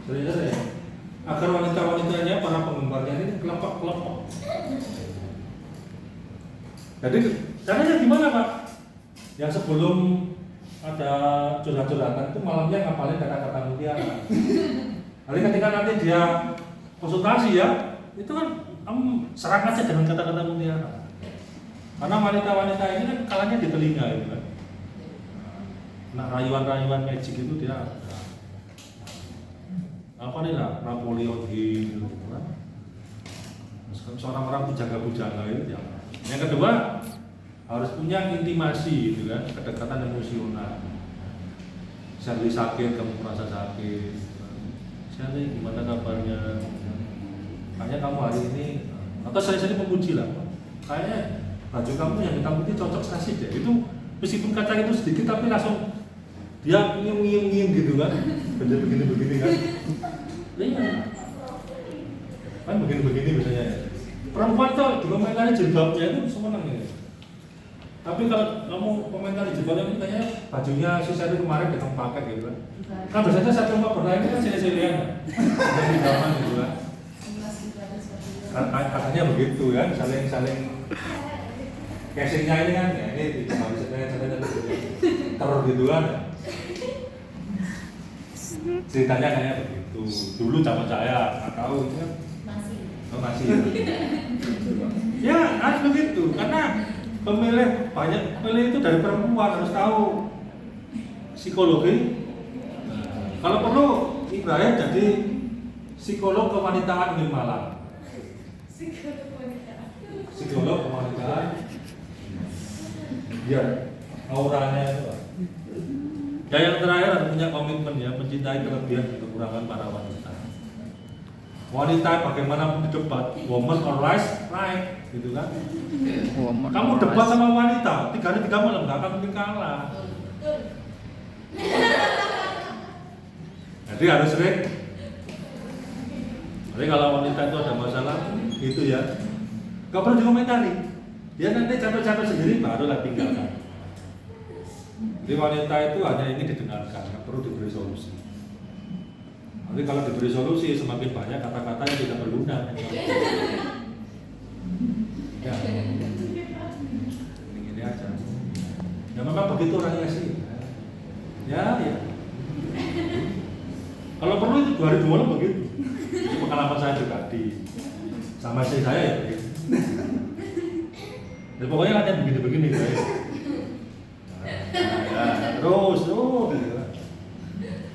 sering-sering agar wanita-wanitanya, para penggemarnya ini kelompok-kelompok. Jadi caranya gimana Pak? Yang sebelum ada curhat-curhatan itu malamnya ngapalin kata-kata mutiara. Jadi ketika nanti dia konsultasi ya, itu kan serang aja dengan kata-kata mutiara. Karena wanita-wanita ini kan kalanya di telinga gitu kan. Nah rayuan-rayuan magic itu dia apa nih lah, Napoleon Hill gitu kan. Seorang orang pujaga-pujaga itu ya. Yang kedua harus punya intimasi gitu kan, kedekatan emosional. Misalnya sakit, kamu merasa sakit. Misalnya gimana kabarnya? Kayaknya kamu hari ini atau sering-sering memuji lah. Kayaknya baju kamu yang hitam putih cocok sekali deh. Itu meskipun kacang itu sedikit tapi langsung dia nyium gitu kan. Begini kan. Iya. Kan begini biasanya. Perempuan tuh dikomentari jilbabnya itu semenang ya. Tapi kalau kamu komentari jilbabnya ini kayaknya bajunya si Seri kemarin datang pakai gitu kan. Kan biasanya satu rumah pernah ini kan sini-sinian. Dari zaman gitu kan. Katanya begitu kan, saling casingnya ini kan, ya ini cuma bisa terus gitu kan. Ceritanya kayak begitu. Dulu zaman saya nggak tahu itu kan masih. Ya harus begitu, karena banyak pemilih itu dari perempuan, harus tahu psikologi. Kalau perlu Ibrahim jadi psikolog kewanitaan di Malang. Psikolog kewanitaan. Biar auranya itu. Ya yang terakhir harus punya komitmen ya, mencintai kelebihan dan kekurangan para wanita. Wanita bagaimanapun di debat, woman or right, gitu kan? Kamu debat sama wanita, 3 hari 3 malam nggak akan mungkin kalah. Jadi harus sering. Jadi kalau wanita itu ada masalah, gitu ya, nggak perlu dikomentari. Dia nanti capek-capek sendiri barulah tinggalkan. Jadi wanita itu hanya ingin didengarkan, nggak perlu diberi solusi. Nanti kalau diberi solusi semakin banyak kata-kata yang tidak berguna. Ya, ini aja. Ya memang begitu orangnya sih. Ya. Kalau perlu itu 2 hari 2 malam begitu. Itu pengalaman saya pribadi. Sama istri saya ya begitu. Ya, pokoknya ada begini-begini guys. Terus gitu.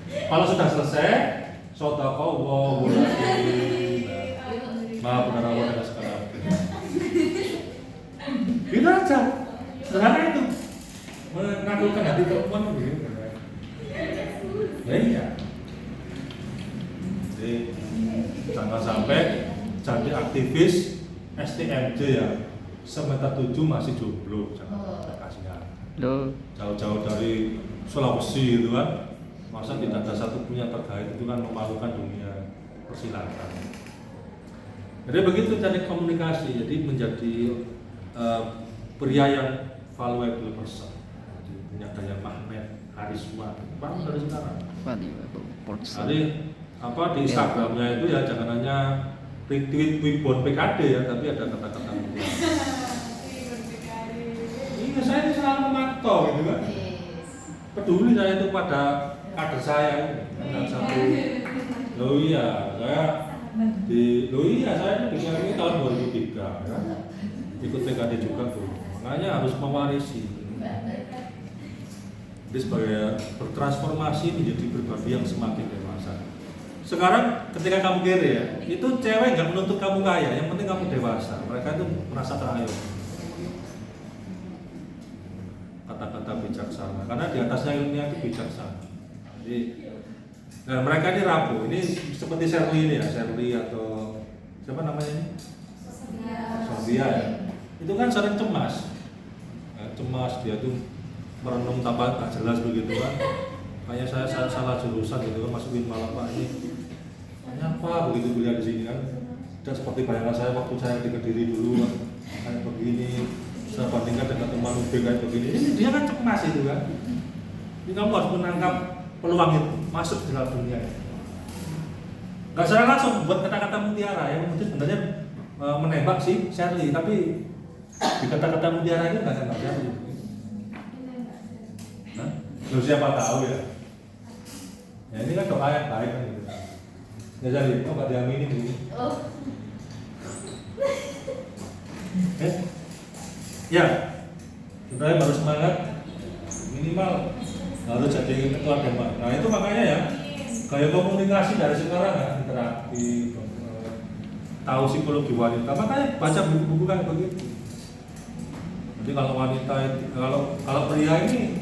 Kalau sudah selesai, sodaqallahu maaf benar Allah sekarang. Gitu aja. Sederhana itu. Mengabulkan hati perempuan begitu. Ya iya. Jadi jangan sampai jadi aktivis STMJ ya. Semester 7 masih jomblo, jangan kasihan. Jauh-jauh dari Sulawesi itu kan, masa tidak ada satu pun yang terkait, itu kan memalukan dunia persilatan. Jadi begitu cari komunikasi, jadi menjadi pria yang valuable person, jadi punya daya magnet, karisma, bangun dari sekarang. Jadi di Instagramnya itu ya jangan hanya retweet Wibon PKD ya, tapi ada kata-kata ini saya ini selalu memantau gitu kan. Peduli saya itu pada kader saya dengan satu. Saya bikin ini tahun 2003 ya. Ikut PKD juga tuh. Makanya harus mewarisi. Jadi sebagai bertransformasi menjadi pribadi yang semakin dewasa. Sekarang ketika kamu kere ya, itu cewek nggak menuntut kamu kaya, yang penting kamu dewasa. Mereka itu merasa terayomi. Kata-kata bijaksana, karena di atasnya ilmunya itu bijaksana. Jadi, nah mereka ini rapuh. Ini seperti Shirley ini ya, Shirley atau siapa namanya ini? Sofia ya. Itu kan sering cemas. Cemas dia tuh merenung tanpa tak jelas begitu kan. Kayak saya salah jurusan gitu kan, masukin malah Pak ini. Apa begitu kuliah di sini kan? Dan seperti bayangan saya waktu saya di Kediri dulu kayak begini. Saya bandingkan dengan teman UB kayak begini. Ini dia kan cemas itu kan. Ini kamu harus menangkap peluang itu masuk di dalam dunia ini. Gak secara langsung buat kata-kata mutiara yang mungkin sebenarnya menembak si Shirley, tapi di kata-kata mutiara itu nggak nembak Shirley. Loh siapa tahu ya. Ya ini kan doa yang baik kan gitu. Ya jadi, nggak diamini begini. Ya, Ibrahim harus semangat, minimal harus jadi ketua Demak. Nah itu makanya ya, gaya komunikasi dari sekarang ya, interaktif, tahu psikologi wanita. Makanya baca buku-buku kan begitu. Jadi kalau wanita, kalau pria ini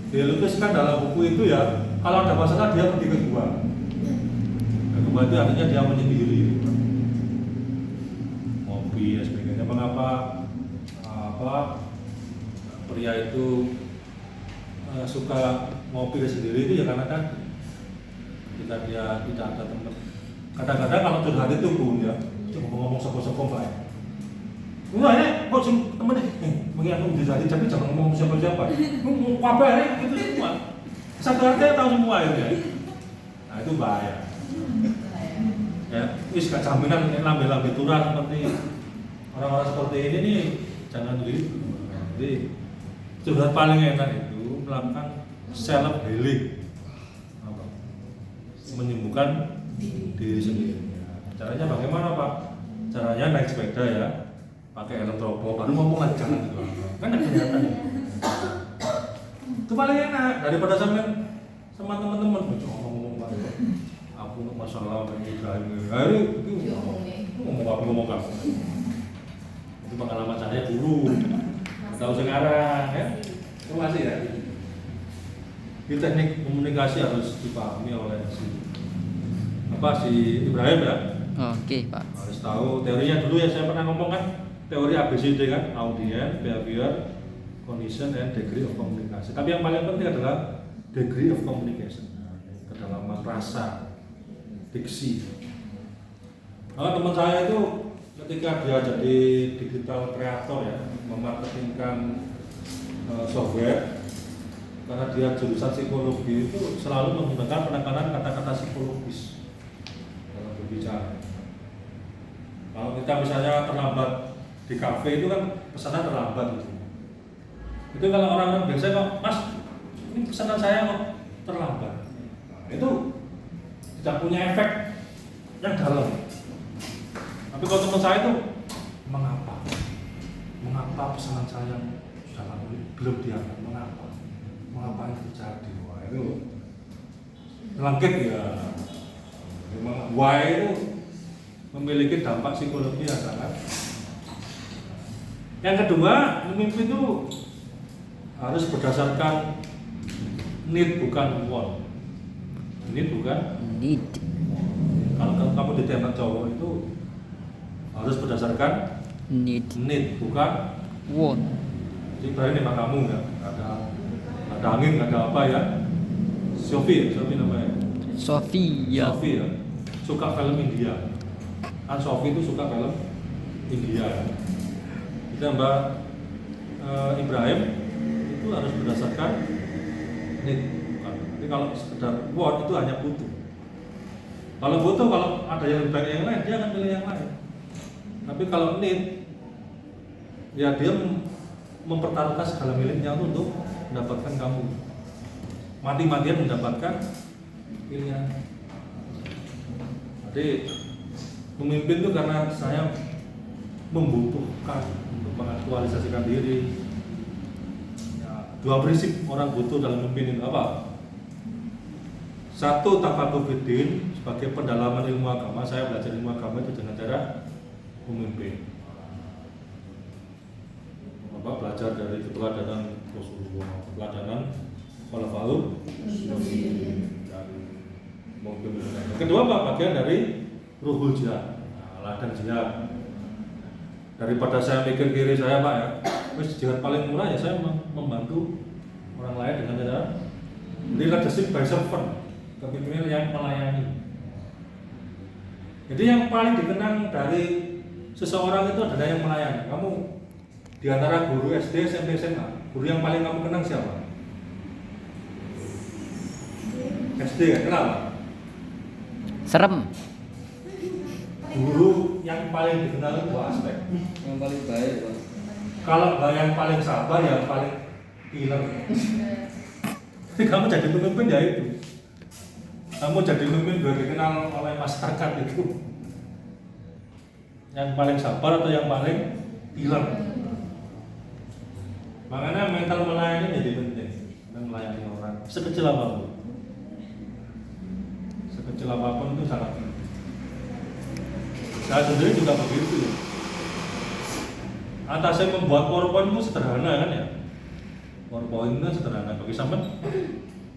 dilukiskan dalam buku itu ya, kalau ada masalah dia pergi ke gua. Gua itu artinya dia menyendiri. Ngopi dan sebagainya. Mengapa pria itu suka ngopi sendiri itu ya karena kan ketika dia tidak ada teman. Kadang-kadang kalau curhat itu pun ya, ngomong sopong-sopong baik. Mulanya kok sing temen mengingatkan jadi jangan ngomong siapa-siapa. Ngomong kabar itu semua. Satu artinya tahu semua itu ya. Nah itu bahaya. Ya, wis gak jaminan lambe-lambe turun seperti orang-orang seperti ini nih, jangan gitu. Jadi curhat paling enak itu melakukan self healing, menyembuhkan diri sendiri. Caranya bagaimana Pak? caranya naik sepeda ya, pakai helm tropo, baru ngomong lagi jangan gitu. Kan ada kelihatan ya. Itu paling enak daripada sama teman-teman ngomong banget. Aku untuk masalah Ibrahim, itu ngomong apa? Itu pengalaman saya dulu, tahu sekarang ya. Terima kasih ya. Di teknik komunikasi harus dipahami oleh si Ibrahim ya. Oke, Pak. Harus tahu teorinya dulu ya, saya pernah ngomong kan teori ABCD kan, audience, behavior, condition, and degree of communication. Tapi yang paling penting adalah degree of communication, kedalaman rasa, diksi. Teman saya itu ketika dia jadi digital creator ya, memarketingkan software, karena dia jurusan psikologi itu selalu menggunakan penekanan kata-kata psikologis dalam berbicara. Kalau kita misalnya terlambat di kafe itu kan pesanan terlambat gitu. Itu kalau orang-orang biasa kok, Mas, ini pesanan saya kok terlambat. Itu tidak punya efek yang dalam. Tapi kalau teman saya itu mengapa pesanan saya sudah lama belum diangkat, mengapa itu terjadi? Wah, itu langkit ya. Memang why itu memiliki dampak psikologi yang sangat. Yang kedua, memimpin itu harus berdasarkan need bukan want. Need bukan Need. Kalau kamu ditembak cowok itu harus berdasarkan Need. bukan Want. jadi berarti nembak kamu nggak ada angin, nggak ada apa ya. Sophie namanya. Sophie ya. Sophie ya, suka film India. Kan Sophie itu suka film India. Kita Mbak Ibrahim itu harus berdasarkan need bukan. Jadi kalau sekedar want itu hanya butuh. Kalau butuh, kalau ada yang lebih baik yang lain, dia akan pilih yang lain. Tapi kalau need, ya dia mempertaruhkan segala miliknya untuk mendapatkan kamu. Mati-matian mendapatkan pilihan. Jadi memimpin itu karena saya membutuhkan untuk mengaktualisasikan diri. Ya, dua prinsip orang butuh dalam memimpin itu apa? Satu, tafakuh fiddin, sebagai pendalaman ilmu agama. Saya belajar ilmu agama itu dengan cara memimpin. Belajar dari keteladanan Rasulullah, keteladanan Khalifahur dan memimpin. Kedua, bagian dari ruhul jihad, ladang jihad. Daripada saya mikir kiri saya Pak ya, jihad paling murah ya saya membantu orang lain dengan cara leadership by servant, kepemimpinan yang melayani. Jadi yang paling dikenang dari seseorang itu adalah yang melayani. Kamu di antara guru SD, SMP, SMA, guru yang paling kamu kenang siapa? SD kan, kenapa? Serem. Guru yang paling dikenal itu dua aspek. Yang paling baik, Pak. Kalau yang paling sabar, yang paling killer. Jadi kamu jadi pemimpin ya itu. Kamu jadi pemimpin biar dikenal oleh masyarakat itu. Yang paling sabar atau yang paling killer. Makanya mental melayani jadi penting. Dan melayani orang sekecil apapun. Sekecil apapun itu sangat penting. Saya sendiri juga begitu ya. Atas saya membuat PowerPoint itu sederhana kan ya. PowerPoint itu sederhana bagi sampean.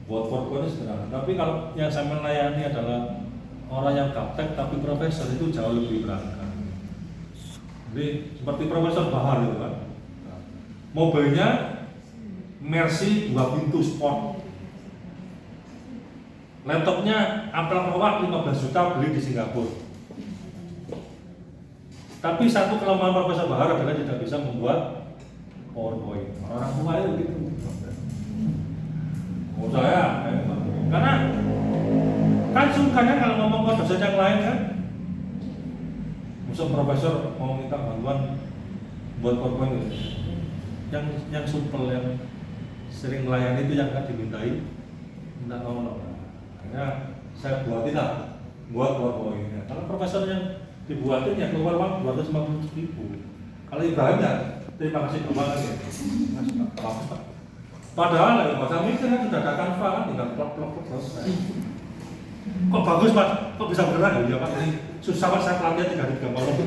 Buat PowerPoint itu sederhana. Tapi kalau yang saya melayani adalah orang yang gaptek tapi profesor itu jauh lebih berangkat. Jadi seperti Profesor Bahar itu kan. Mobilnya Mercy 2 pintu sport. Laptopnya Apple Pro 15 juta beli di Singapura. Tapi satu kelemahan Profesor Bahar adalah tidak bisa membuat PowerPoint. Orang tua itu gitu. Oh saya, karena kan sungkannya kalau ngomong ke dosen yang lain kan, musuh profesor mau minta bantuan buat PowerPoint itu. Yang supel, yang sering melayani itu yang akan dimintai minta tolong. Akhirnya saya buat PowerPoint-nya. Kalau profesor yang dibuatin ya keluar uang 250.000. Kalau Ibrahim ya terima kasih Bapak kan ya. Mas bagus Pak. Padahal ya Mas Amin kan sudah ada kanva kan tinggal plok selesai. Kok bagus Pak? Kok bisa beneran ya Pak? Ini susah Pak saya pelatihan 3 hari 3 malam.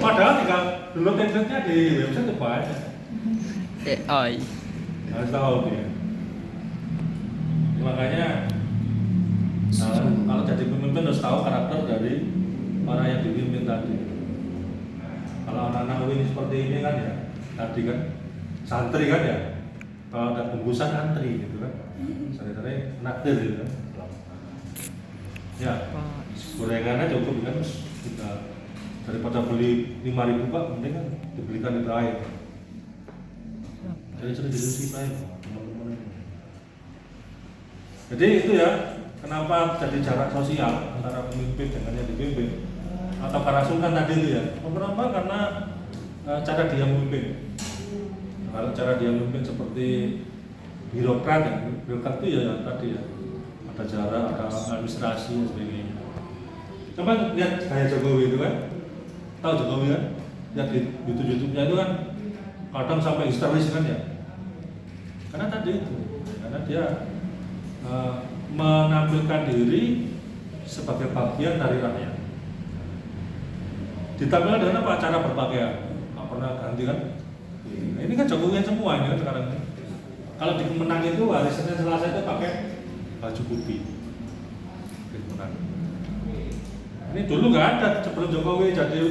Padahal tinggal dulu template-nya di website itu banyak. AI. Harus tahu dia. Makanya kalau jadi pemimpin harus tahu karakter dari orang yang dipimpin tadi. Kalau anak-anak ini seperti ini kan ya, tadi kan santri kan ya, kalau ada bungkusan antri gitu kan, santri naktir gitu kan. Ya, gorengannya cukup kan, kita daripada beli 5.000 Pak, mending kan dibelikan di air. Jadi sering diskusi Pak, teman-teman. Jadi itu ya, kenapa jadi jarak sosial antara pemimpin dengan yang dipimpin? Atau karena sungkan tadi itu ya, kenapa? Karena cara dia memimpin. Kalau cara dia memimpin seperti birokrat ya, birokrat itu ya tadi ya, ada jarak, ada administrasi dan sebagainya. Coba lihat kayak Jokowi itu kan, tahu Jokowi kan? Lihat di YouTube-nya itu kan, kadang sampai histeris kan ya. Karena tadi itu, karena dia menampilkan diri sebagai bagian dari rakyat. Ditampilkan dengan apa? Cara berpakaian, nggak pernah ganti kan? Nah, ini kan Jokowi semua ini kan sekarang. Kalau di Kemenang itu hari Senin Selasa itu pakai baju putih. Di Kemenang. Ini dulu nggak ada sebelum Jokowi jadi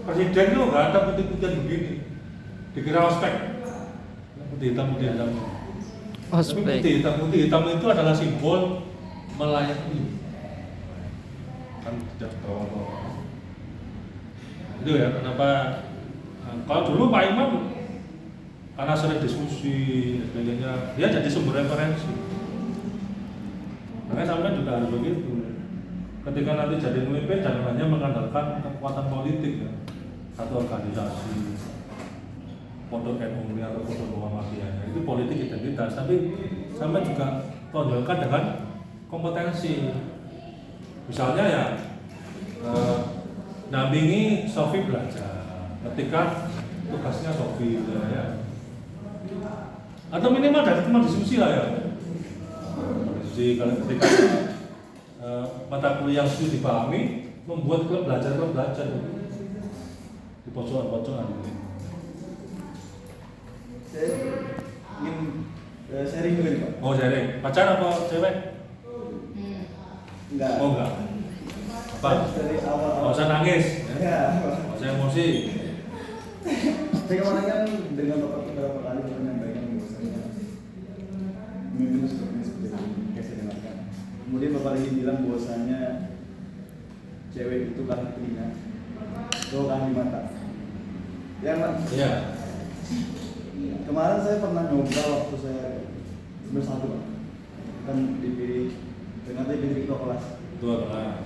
presiden itu nggak ada putih-putihan begini. Dikira ospek, putih hitam. Ospek. Putih hitam itu adalah simbol melayani. Kan tidak bawa-bawa. Itu ya kenapa kalau dulu Pak Imam karena sering diskusi dan sebagainya dia jadi sumber referensi. Makanya sampai juga harus begitu. Ketika nanti jadi pemimpin jangan hanya mengandalkan kekuatan politik ya, satu organisasi, foto NU atau foto Muhammadiyah itu politik identitas, tapi sampai juga tonjolkan dengan kompetensi. Misalnya ya nampingi Sofi belajar ketika tugasnya Sofi ya. Atau minimal dari teman diskusi lah ya. Diskusi kalau ketika mata kuliah yang sudah dipahami, membuat klub belajar di pojokan-pojokan. Saya ingin sharing dulu nih Pak. Oh sharing, pacar apa cewek? Enggak. Oh enggak. Apa? Dari awal. Nggak usah nangis, Ya. nggak usah emosi. Saya kemarin kan dengan Bapak beberapa kali menyampaikan bahwasanya memimpin itu seperti yang saya dengarkan. Kemudian Bapak lagi bilang bahwasanya cewek itu kan telinga, cowok kan di mata. Ya Pak? Iya. Kemarin saya pernah nyoba waktu saya bersatu Pak. Kan dipilih ternyata dipilih ketua kelas. Itu adalah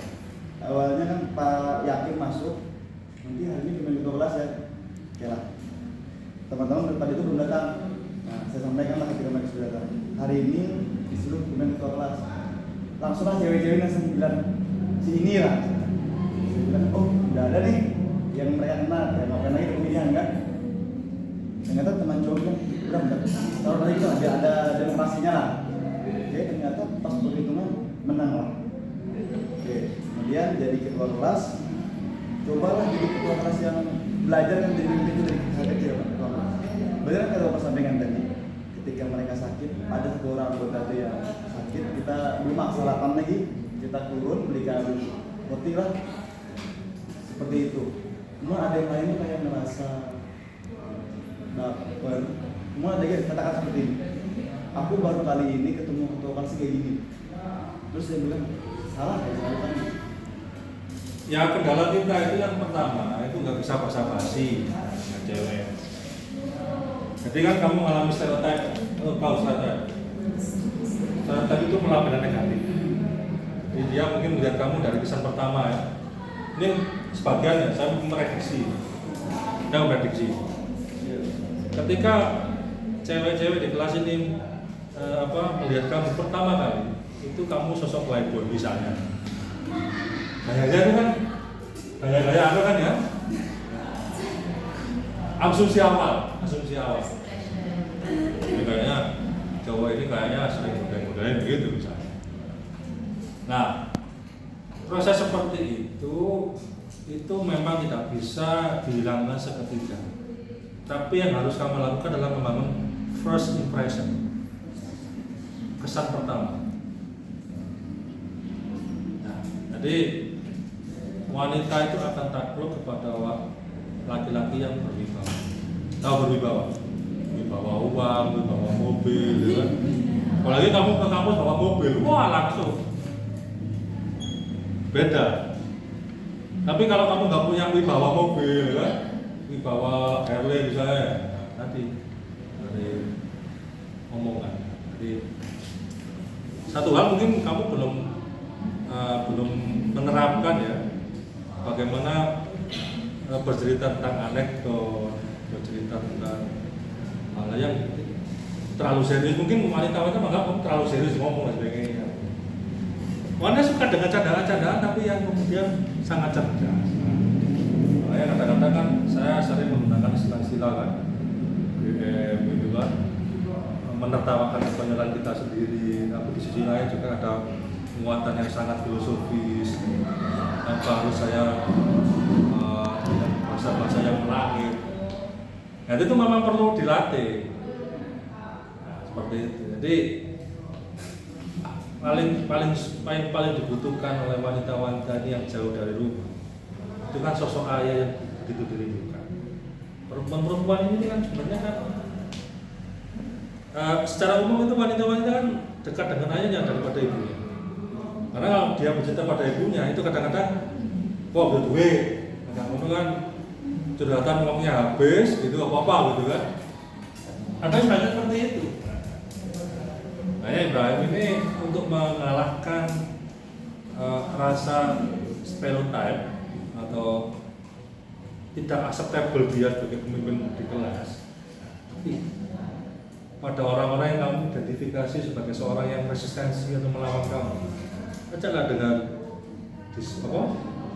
Awalnya kan Pak Yakin masuk, nanti hari ini pemimpin ketua kelas ya, oke lah. Teman-teman pada itu belum datang. Nah, saya sampaikan lah ketika mereka sudah datang. Hari ini disuruh pemimpin ketua kelas. Langsunglah cewek-cewek langsung bilang si ini lah. Saya bilang, oh udah ada nih yang mereka kenal, ya ngapain lagi pemilihan kan? Ternyata teman cowoknya udah taruh lagi itu ada demokrasinya lah. Oke, ternyata pas perhitungan menang lah. Oke, kemudian jadi ketua kelas, cobalah jadi ketua kelas yang belajar kan dari itu dari kecil Pak, ketua kelas. Benar kan Bapak sampaikan tadi, ketika mereka sakit, ada satu orang anggota itu yang sakit, kita belum maksalakan lagi, kita turun belikan roti lah, seperti itu. Cuma ada yang lainnya kayak merasa baper, cuma ada yang katakan seperti ini. Aku baru kali ini ketemu ketua kelas kayak gini. Terus saya bilang, salah ya saya kan. ya kendala kita itu yang pertama itu nggak bisa basa-basi dengan cewek. Jadi kan kamu mengalami stereotip, tahu stereotip itu melabel negatif. Jadi dia mungkin melihat kamu dari kesan pertama ya. Ini sebagian ya, saya memprediksi. Ketika cewek-cewek di kelas ini melihat kamu pertama kali, itu kamu sosok playboy misalnya. Kayaknya itu kan Gaya-gaya apa kan ya? Asumsi awal. Ini kayaknya cowok ini kayaknya sering model-modelin begitu misalnya. Nah, proses seperti itu memang tidak bisa dihilangkan seketika. Tapi yang harus kamu lakukan adalah membangun first impression, kesan pertama. Nah, jadi wanita itu akan takluk kepada laki-laki yang berwibawa. Tahu berwibawa? Wibawa uang, wibawa mobil, gitu kan? Apalagi kamu ke kampus bawa mobil, wah langsung beda. Tapi kalau kamu nggak punya wibawa mobil, kan? Wibawa Harley misalnya, nanti dari omongan. Jadi satu hal mungkin kamu belum menerapkan ya, bagaimana bercerita tentang anekdot, bercerita tentang hal yang terlalu serius. Mungkin wanita-wanita menganggap kamu terlalu serius ngomong dan sebagainya. Wanita suka dengan candaan-candaan tapi yang kemudian sangat cerdas. Makanya kadang-kadang kan saya sering menggunakan istilah-istilah kan, gitu kan, menertawakan kekonyolan kita sendiri. Tapi di sisi lain juga ada muatan yang sangat filosofis, tanpa harus saya bahasa-bahasa yang melangit. Nah, itu memang perlu dilatih. Nah, seperti itu. Jadi paling dibutuhkan oleh wanita-wanita ini yang jauh dari rumah itu kan sosok ayah yang begitu dirindukan. Perempuan ini kan sebenarnya kan secara umum itu wanita-wanita kan dekat dengan ayahnya daripada ibunya. Karena kalau dia bercerita pada ibunya itu kadang-kadang kok berduit, kadang-kadang kan curhatan uangnya habis gitu apa-apa gitu kan. Ada yang banyak seperti itu. Nah, Ibrahim ini untuk mengalahkan rasa stereotype atau tidak acceptable dia sebagai pemimpin di kelas. Pada orang-orang yang kamu identifikasi sebagai seorang yang resistensi atau melawan kamu, ajalah dengan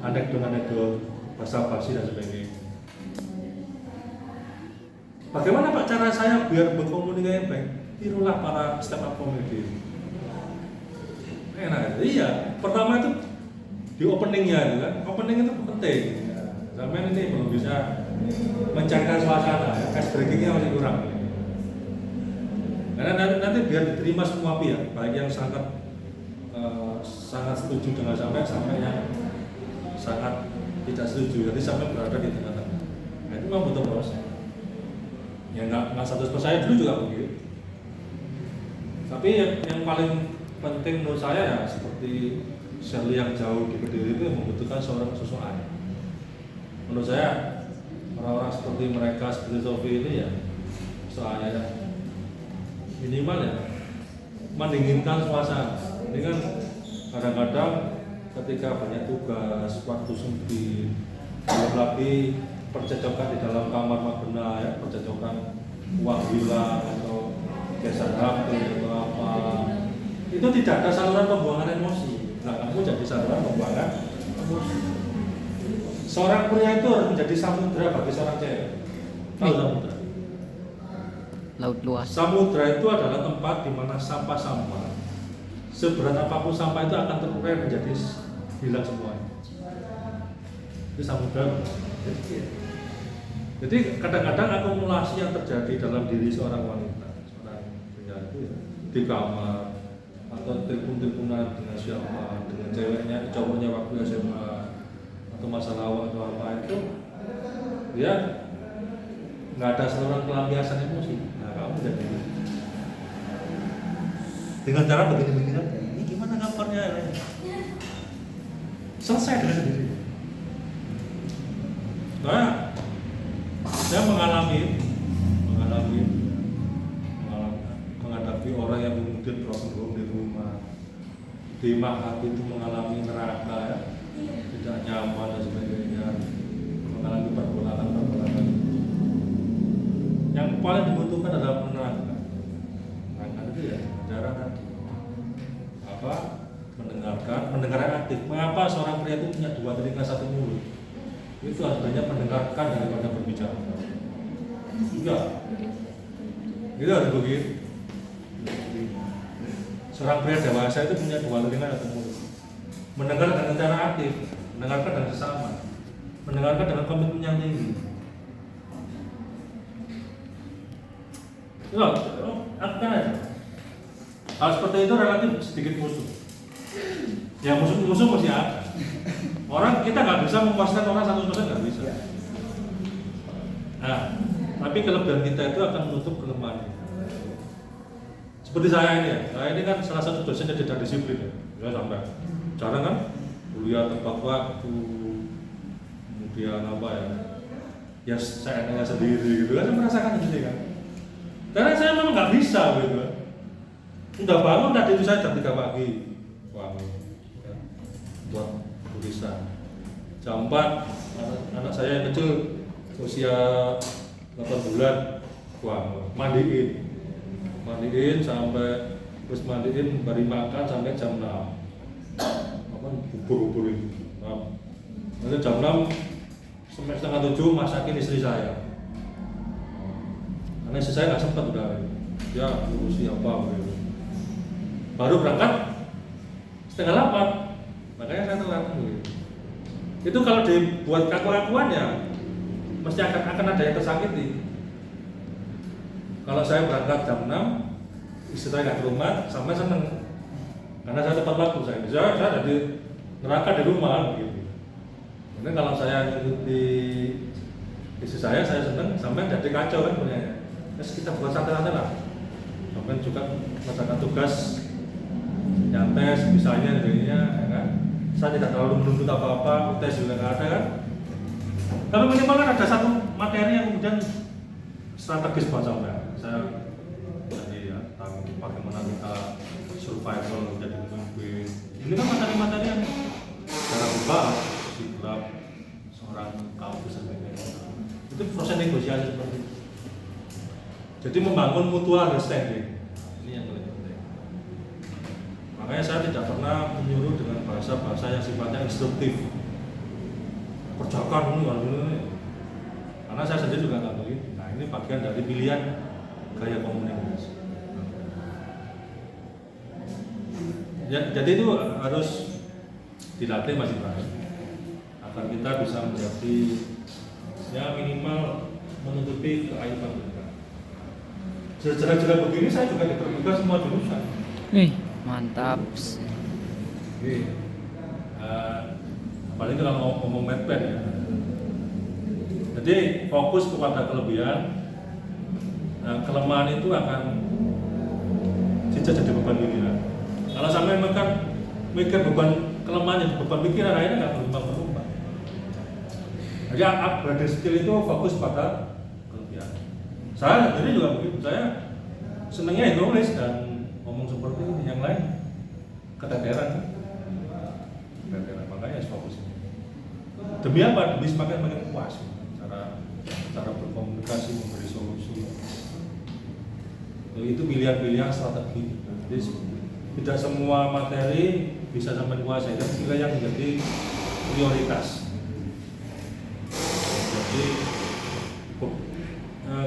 anekdot-anekdot, basa-basi dan sebagainya. Bagaimana Pak cara saya biar berkomunikasi baik? Tirulah para stand up comedy. Enak, iya. Pertama itu di openingnya, kan? Opening itu penting. Sampai ini belum bisa mencairkan suasana, ice breakingnya masih kurang. Karena nanti biar diterima semua pihak, baik yang sangat setuju dengan sampai yang sangat tidak setuju. Jadi sampai berada di tengah-tengah. Nah, itu memang butuh proses. Ya nggak 100%, saya dulu juga begitu. Tapi yang paling penting menurut saya ya seperti Shirley yang jauh di Kediri itu membutuhkan seorang sosok ayah. Menurut saya orang-orang seperti mereka, seperti Sofi ini ya sosok ayah ya minimal ya mendinginkan suasana. Ini kan kadang-kadang ketika banyak tugas, waktu sempit, belum lagi percecokan di dalam kamar magena ya, percecokan uang hilang atau geser HP atau apa, itu tidak ada saluran pembuangan emosi. Nah, kamu jadi saluran pembuangan emosi. Seorang pria itu harus menjadi samudra bagi seorang cewek. Tahu samudra? Laut luas. Samudra itu adalah tempat di mana sampah-sampah seberat apapun sampah itu akan terurai menjadi hilang semuanya. Itu samudra. Jadi kadang-kadang akumulasi yang terjadi dalam diri seorang wanita, seorang pria itu ya, di kamar atau telepon-teleponan dengan siapa, dengan ceweknya, cowoknya waktu SMA atau masalah atau apa itu, ya nggak ada saluran pelampiasan emosi. Nah, kamu jadi dengan cara begini-begini aja. Ini gimana kabarnya? Selesai dengan sendiri. Nah, saya menghadapi orang yang kemudian broken home di rumah, di Mahat itu mengalami neraka ya, tidak nyaman dan sebagainya, mengalami pergolakan. Yang paling dibutuhkan adalah penenangan. Penenangan itu ya cara tadi mendengar yang aktif. Mengapa seorang pria itu punya dua telinga satu mulut? itu harus banyak mendengarkan daripada berbicara. Enggak, itu harus begitu. Seorang pria dewasa itu punya dua telinga atau mulut. Mendengar dengan cara aktif, mendengarkan dengan sesama, mendengarkan dengan komitmen yang tinggi. Loh, apa aja? Hal seperti itu relatif sedikit musuh. Ya musuh masih ada. Orang kita nggak bisa memuaskan orang 100% nggak bisa. Nah, tapi kelebihan kita itu akan menutup kelemahan. Seperti saya ini ya, saya ini kan salah satu dosen yang tidak disiplin ya. Saya sampai jarang kan kuliah tepat waktu, kemudian apa ya? Ya saya nanya sendiri gitu kan, saya merasakan sendiri kan. Karena saya memang nggak bisa gitu. Udah bangun tadi itu saya jam 3 pagi, bangun ya, buat tulisan. Jam 4 anak saya yang kecil usia 8 bulan bangun, mandiin sampai terus mandiin bari makan sampai jam 6. Apa bubur itu. Nanti jam 6 sampai setengah 7 masakin istri saya. Karena istri saya nggak sempat udah ya urusi apa gitu. Baru berangkat setengah 8, makanya saya telat gitu. Itu kalau dibuat kaku-kakuan ya mesti akan ada yang tersakiti. Kalau saya berangkat jam 6, istri saya nggak ke rumah, sampai seneng karena saya tepat waktu. Saya jadi neraka di rumah gitu. Kemudian kalau saya ngikuti istri saya seneng, sampai jadi kacau kan punya. Terus kita buat santai-santai lah. Sampai juga melaksanakan tugas nyantai misalnya ya kan. Saya tidak terlalu menuntut apa-apa, tes juga nggak ada kan. Tapi minimal kan ada satu materi yang kemudian strategis buat saya jadi ya tahu bagaimana kita survival menjadi pemimpin. Ini kan materi-materi yang secara global, sikap seorang kampus dan sebagainya. Itu proses negosiasi seperti itu. Jadi membangun mutual understanding ini yang paling penting. Makanya saya tidak pernah menyuruh dengan bahasa-bahasa yang sifatnya instruktif. Kerjakan ini. Karena saya sendiri juga nggak begitu. Nah ini bagian dari pilihan gaya komunikasi. Ya, jadi itu harus dilatih masih baik agar kita bisa menjadi ya minimal menutupi keaiban kita. Jelek-jelek begini saya juga diperbuka semua jurusan. Mantap. Apalagi kalau mau ngomong medpen ya. Jadi fokus kepada kelebihan, kelemahan itu akan jadi beban pikiran. Kalau sampai mikir beban kelemahan jadi beban pikiran, akhirnya nggak berkembang. Jadi upgrade skill itu fokus pada kelebihan. Saya sendiri juga begitu. Saya senangnya nulis dan ngomong seperti ini, yang lain keteteran. Makanya harus fokus. Demi apa? Demi semakin puas. Cara berkomunikasi, memberi solusi. Itu pilihan-pilihan strategi. Jadi tidak semua materi bisa sampai kuasai, dan pilih yang menjadi prioritas. Jadi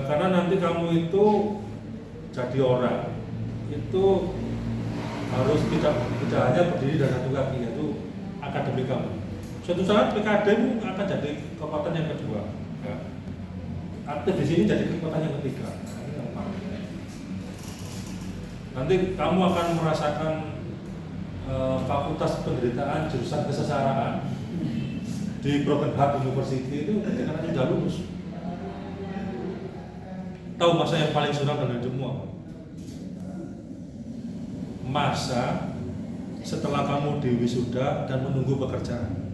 karena nanti kamu itu jadi orang itu harus tidak hanya berdiri dari satu kaki, yaitu akademik kamu. Suatu saat PKD akan jadi kekuatan yang kedua. Ya. Aktif di sini jadi kekuatan yang ketiga. Nanti kamu akan merasakan fakultas penderitaan jurusan kesesaraan di Broken Heart University itu ketika nanti sudah lulus. Tahu masa yang paling suram dalam hidupmu apa? Masa setelah kamu diwisuda dan menunggu pekerjaan.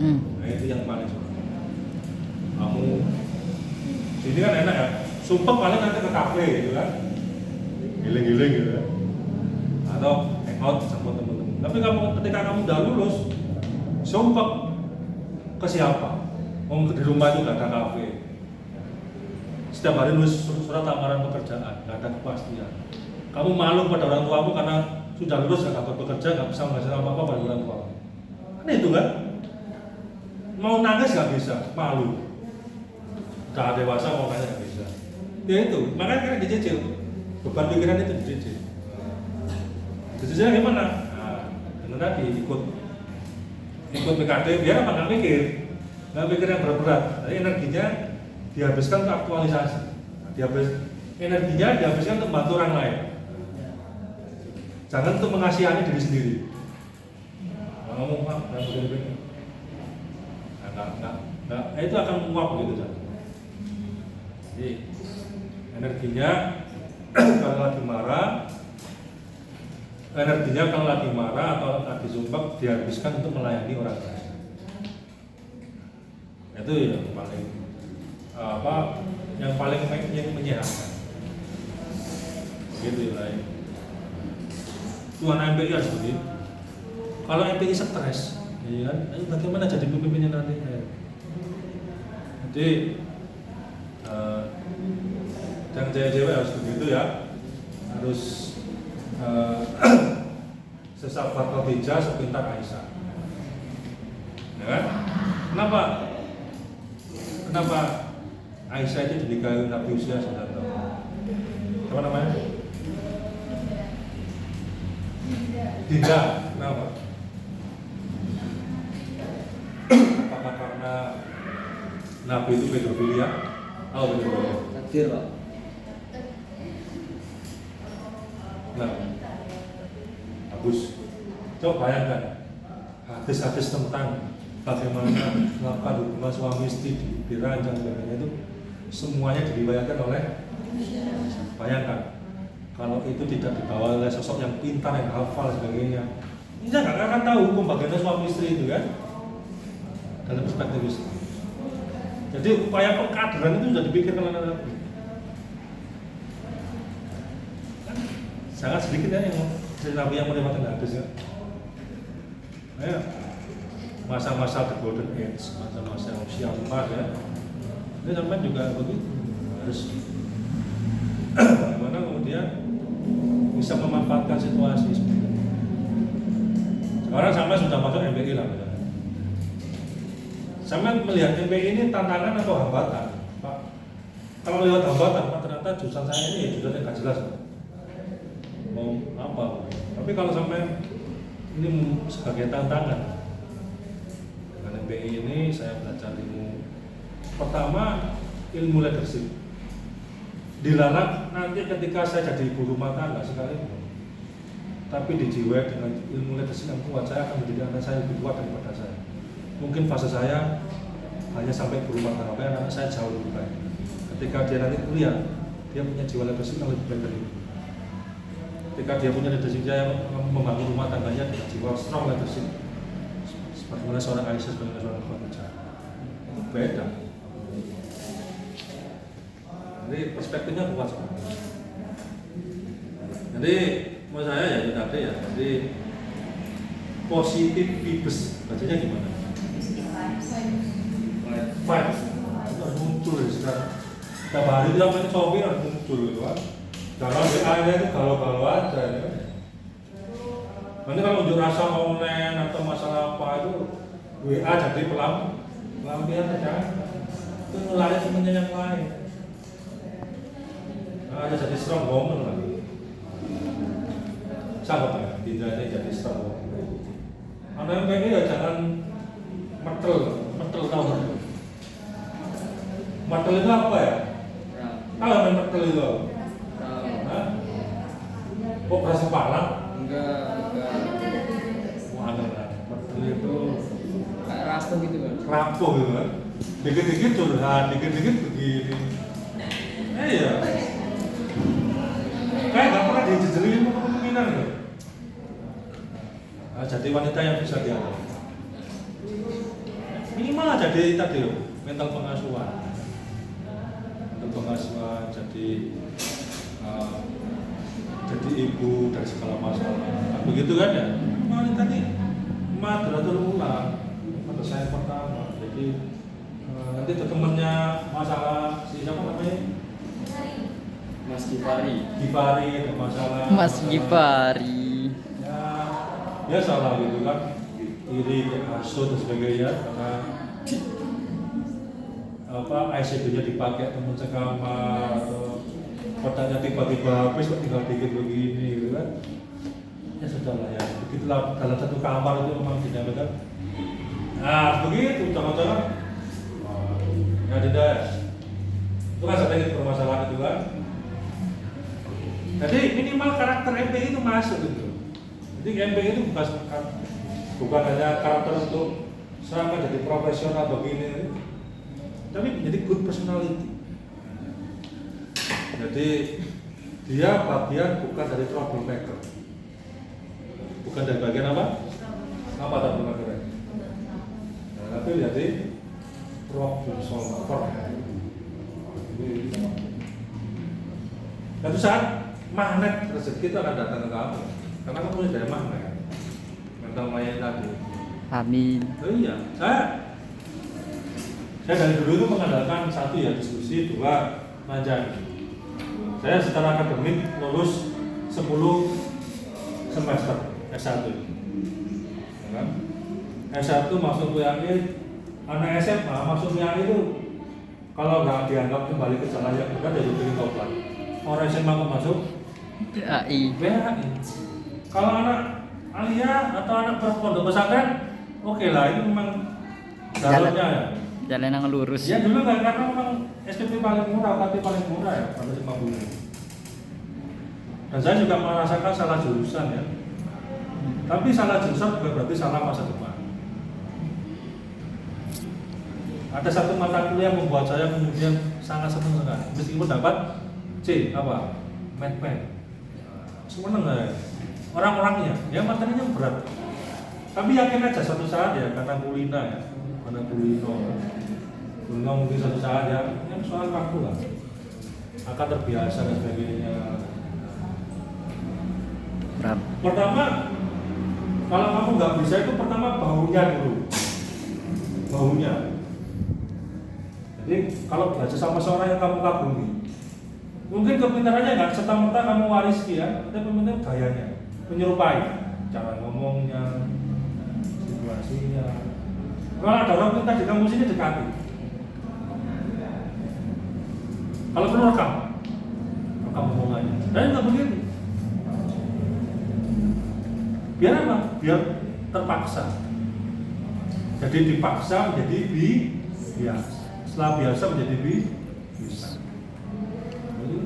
Nah itu yang paling suram. Kamu ini kan enak ya, sumpah paling nanti ke kafe gitu kan, giling-giling gitu kan, atau hangout sama teman-teman. Tapi ketika kamu udah lulus, sumpah ke siapa? Di rumah itu gak ada kafe. Setiap hari nulis surat lamaran pekerjaan, gak ada kepastian. Kamu malu pada orang tuamu karena sudah lulus gak dapat bekerja, gak bisa menghasilkan apa-apa pada orang tuamu. Kan itu kan? mau nangis nggak bisa, malu. Udah dewasa mau nangis nggak bisa. Ya itu, makanya kan dicicil. Beban pikiran itu dicicil. Dicicilnya gimana? Nah, itu tadi ikut PKD biar apa nggak mikir yang berat-berat. Jadi energinya dihabiskan untuk aktualisasi. Energinya dihabiskan untuk membantu orang lain. Jangan untuk mengasihani diri sendiri. Ngomong pak, nggak begini. Nah, itu akan menguap gitu saja. Jadi energinya kalau lagi marah atau lagi sumpah dihabiskan untuk melayani orang lain. Itu yang paling menyehatkan. Gitu ya. Tuan MPI harus begitu. Kalau MPI stres, ya kan? Bagaimana jadi pemimpinnya nanti? Jadi yang cewek-cewek harus begitu ya, harus sesabar Khadijah, sepintar Aisyah. Ya kan? Kenapa Aisyah itu dinikahi Nabi usia 9 tahun? Apa namanya? Dinda. Kenapa? Apakah karena Nabi itu pedofilia? Pedofilia. Takdir pak. Nah, bagus. Coba bayangkan hadis-hadis tentang bagaimana melakukan hubungan suami istri dirancang sebagainya itu semuanya diriwayatkan oleh. Bayangkan kalau itu tidak dibawa oleh sosok yang pintar, yang hafal sebagainya, kita nggak akan tahu hukum bagaimana suami istri itu kan dalam perspektif Islam. Jadi upaya pengkaderan itu sudah dipikirkan oleh Nabi. Sangat sedikit ya yang Nabi yang menerima hadis ya. Masa-masa the golden age, masa-masa usia emas ya. Ini sampai juga begitu harus bagaimana kemudian bisa memanfaatkan situasi seperti itu. Sekarang sampai sudah masuk MPI lah. Sampai melihat MPI ini tantangan atau hambatan, Pak? Kalau lewat hambatan, Pak, ternyata jurusan saya ini jurusan yang nggak jelas, Pak. Mau apa? Tapi kalau sampai ini sebagai tantangan dengan MPI ini, saya belajar ilmu. Pertama, ilmu leadership. Dilarang nanti ketika saya jadi ibu rumah tangga sekalipun, tapi dijiwai dengan ilmu leadership yang kuat, saya akan menjadi anak saya lebih kuat daripada saya. Mungkin fase saya hanya sampai ibu rumah tangga, anak saya jauh lebih baik. Ketika dia nanti kuliah, dia punya jiwa leadership yang lebih baik dari itu. Ketika dia punya leadership, dia membangun rumah tangganya dengan jiwa strong leadership, sebagaimana seorang Aisyah, sebagaimana seorang Khadijah. Itu beda. Jadi perspektifnya kuat sekali. Jadi menurut saya ya itu tadi ya. Jadi positif vibes, bacanya gimana? Vibes itu harus muncul ya sekarang. Setiap hari itu sampai Shopee harus muncul gitu kan. Jangan WA-nya itu galau-galau aja ya. Nanti kalau unjuk rasa online atau masalah apa itu WA jadi pelampiasan saja. Itu nularin semuanya yang lain. Ada jadi strong woman lagi. Sanggup ya, tidak jadi strong woman. Anak yang ini ya jangan metel tahu nggak? Metel itu apa ya? Tahu apa metel itu? Hah? Operasi kepala? Enggak. Wah, enggak. Metel itu Kayak rapuh gitu kan? rapuh gitu kan? Dikit-dikit curhat, dikit-dikit begini. Iya. Kayak nggak pernah dijejelin kemungkinan loh. Nah, jadi wanita yang bisa dialog. Minimal jadi tadi loh, mental pengasuhan, jadi ibu dari segala masalah. Nah, begitu kan ya? Wanita nih madratul ula pada saya pertama. Jadi nanti itu temennya masalah siapa namanya? Mas Gifari Gifari ada masalah. Mas Gifari. Ya salah gitu kan, iri, hasut dan sebagainya karena apa ICD-nya dipakai temen sekamar atau kotaknya tiba-tiba habis kok tinggal dikit begini gitu kan. Ya sudah lah ya, begitulah dalam satu kamar itu memang dinamika. Nah begitu, jangan-jangan ya tidak ya. Itu kan sedikit permasalahan itu kan. Jadi minimal karakter MPI itu masuk gitu. Jadi MPI itu bukan hanya karakter untuk saya jadi profesional begini, tapi menjadi good personality. Jadi dia bagian bukan dari troublemaker. Bukan dari bagian apa? Apa troublemaker? Nah, tapi jadi problem solver. Suatu saat magnet rezeki itu akan datang ke kamu, karena kamu punya daya magnet. Mental maya tadi. Amin. Oh iya, saya dari dulu itu mengandalkan satu ya diskusi, dua ngajar. Saya secara akademik lulus 10 semester S1. Ya kan? S1 masuk PAI, anak SMA masuk PAI itu kalau nggak dianggap kembali ke jalan yang benar jadi pilih tobat. Orang SMA kok masuk PAI. PAI. Kalau anak alia atau anak pondok pesantren, oke lah itu memang jalurnya ya. Jalan yang lurus. Ya dulu kan karena memang SPP paling murah, UKT paling murah ya, 150. Dan saya juga merasakan salah jurusan ya. Tapi salah jurusan bukan berarti salah masa depan. Ada satu mata kuliah yang membuat saya kemudian sangat senang sekali. Meskipun dapat C apa? Math. Seneng ya. Orang-orangnya, ya materinya berat. Tapi yakin aja suatu saat ya, karena kulina ya, karena kulino mungkin suatu saat ya, yang soal waktu lah akan terbiasa dan sebagainya. Pertama, kalau kamu nggak bisa itu pertama baunya dulu, baunya. Jadi kalau belajar sama seorang yang kamu kagumi, mungkin kepintarannya nggak serta-merta kamu warisi ya, tapi penting gayanya, menyerupai cara ngomongnya, situasinya. Kalau ada orang pintar di kampus ini dekati. Kalau perlu rekam omongannya. Dan nggak begitu. Biar apa? Biar terpaksa. Jadi dipaksa menjadi biasa. Setelah biasa menjadi bisa. Jadi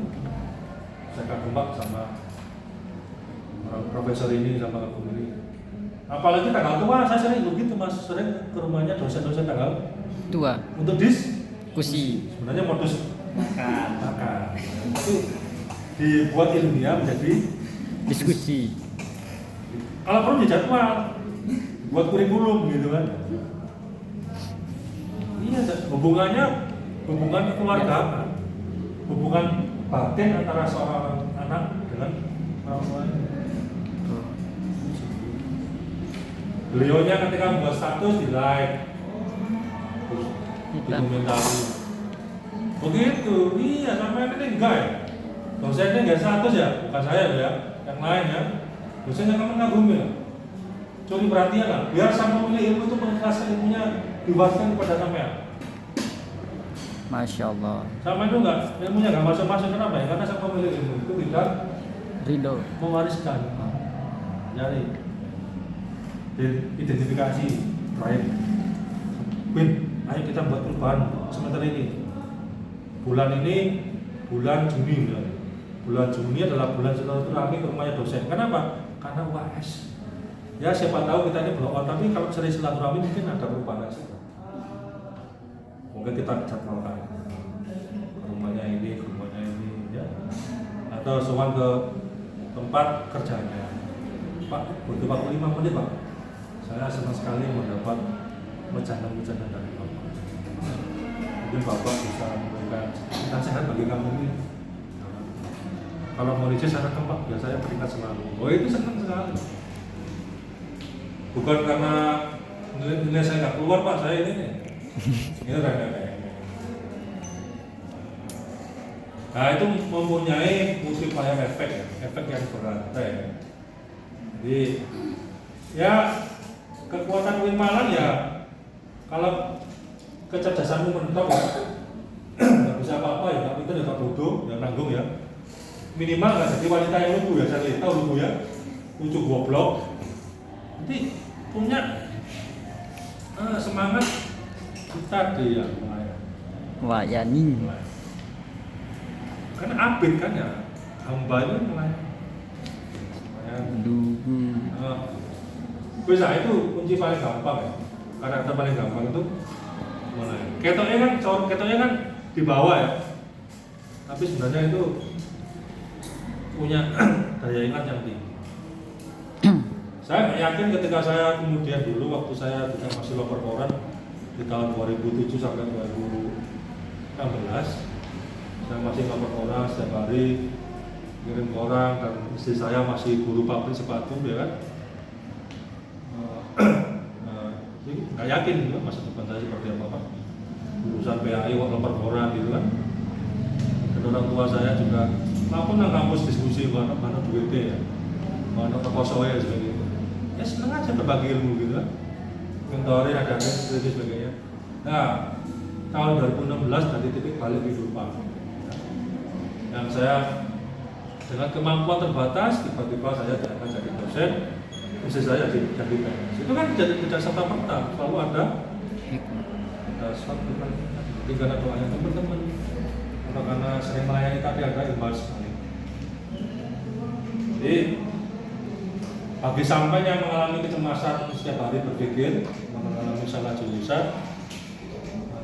saya kagum sama profesor ini sama guru ini. Apalagi tanggal tua, saya sering begitu mas, sering ke rumahnya dosen-dosen tanggal Tua. untuk diskusi. Sebenarnya modus makan. Tapi dibuat ilmiah menjadi Diskusi. kalau perlu dijadwal, buat kurikulum gitu kan. Iya, hubungan kekeluargaan, hubungan batin antara seorang anak dengan orang tuanya. Beliaunya ketika membuat status di like, terus dikomentari. Begitu, iya sama ini enggak ya. Dosennya enggak status ya, bukan saya ya, yang lain ya. Dosennya kamu ngagumi lah, curi perhatian lah, biar sang pemilik ilmu itu mengikhlaskan ilmunya diwariskan kepada sampean. Masya Allah. Sama itu enggak, ilmunya enggak masuk-masuk, kenapa ya? Karena sang pemilik ilmu itu tidak Ridho. mewariskan. Jadi identifikasi proyek. Win, ayo kita buat perubahan semester ini. Bulan ini bulan Juni ya. Bulan Juni adalah bulan silaturahmi ke rumahnya dosen. Kenapa? Karena UAS. Ya siapa tahu kita ini belum, tapi kalau sering silaturahmi mungkin ada perubahan hasil. Mungkin kita jadwalkan ke rumahnya ini ya. Atau sowan ke tempat kerjanya. Pak, butuh waktu 5 menit Pak. Saya senang sekali mendapat bercanda-bercanda dari Bapak. Mungkin Bapak bisa memberikan nasihat bagi kamu ini. Kalau mau licin saya tempat, biasanya peringkat selalu. Oh itu senang sekali. Bukan karena nilai saya nggak keluar Pak, saya ini. Ini kayak. Nah itu mempunyai multiplier efek ya, efek yang berantai. Jadi ya kekuatan Win Malang ya kalau kecerdasanmu mentok ya, nggak bisa apa-apa ya, tapi itu nggak bodoh, yang nanggung ya. Minimal nggak jadi wanita yang lugu ya, saya tahu lugu ya, lucu goblok. Nanti punya semangat kita deh ya, Wayani. karena abid kan ya, hamba itu mulai. Dugu. Bisa itu kunci paling gampang ya, karakter paling gampang itu mulai. Ketoknya kan di bawah ya, tapi sebenarnya itu punya daya ingat yang tinggi. Saya nggak yakin ketika saya kemudian dulu waktu saya juga masih lapor koran di tahun 2007 sampai 2016, saya masih lapor koran setiap hari, kirim koran, dan istri saya masih guru pabrik sepatu ya kan. Jadi nggak yakin juga masa depan saya seperti apa, lulusan PAI kok lapor koran gitu kan. Dan orang tua saya juga lapor nang kampus diskusi mana duitnya ya, mana kekosoe ya sebagainya. Ya seneng aja berbagi ilmu gitu kan, mentorin ada seperti sebagainya. Nah tahun 2016 dari titik balik kehidupan, yang saya dengan kemampuan terbatas tiba-tiba saya diangkat jadi dosen, istri saya jadi PNS. Itu kan tidak serta merta, selalu ada suatu karena doanya teman-teman atau karena sering melayani tapi ada imbal sekali. Jadi bagi sampai yang mengalami kecemasan setiap hari berpikir, mengalami salah jurusan